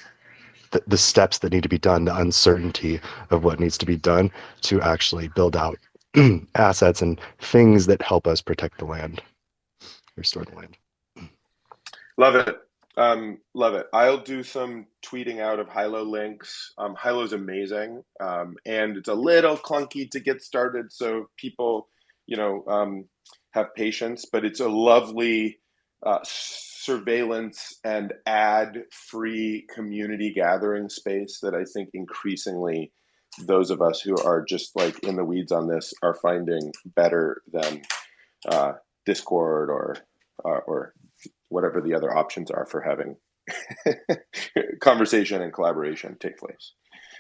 the steps that need to be done, the uncertainty of what needs to be done to actually build out assets and things that help us protect the land, restore the land. Love it. Love it. I'll do some tweeting out of high-low links. High-low is amazing, and it's a little clunky to get started, so people, have patience. But it's a lovely surveillance and ad-free community gathering space that I think increasingly those of us who are just like in the weeds on this are finding better than Discord or whatever the other options are for having conversation and collaboration take place.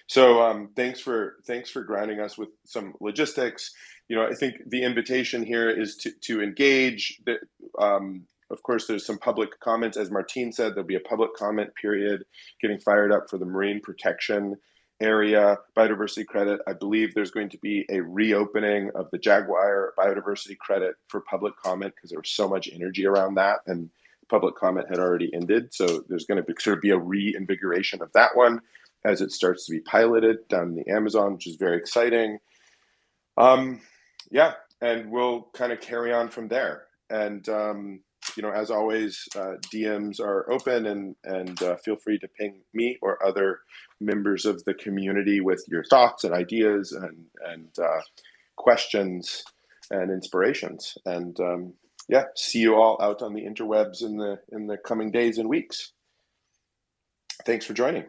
So thanks for grounding us with some logistics. I think the invitation here is to engage. Of course, there's some public comments. As Martine said, there'll be a public comment period getting fired up for the marine protection area biodiversity credit. I believe there's going to be a reopening of the Jaguar biodiversity credit for public comment because there was so much energy around that, and public comment had already ended. So there's going to sort of be a reinvigoration of that one as it starts to be piloted down in the Amazon, which is very exciting. Yeah, and we'll kind of carry on from there. And as always, DMs are open, and feel free to ping me or other members of the community with your thoughts and ideas and questions and inspirations. And yeah, see you all out on the interwebs in the coming days and weeks. Thanks for joining.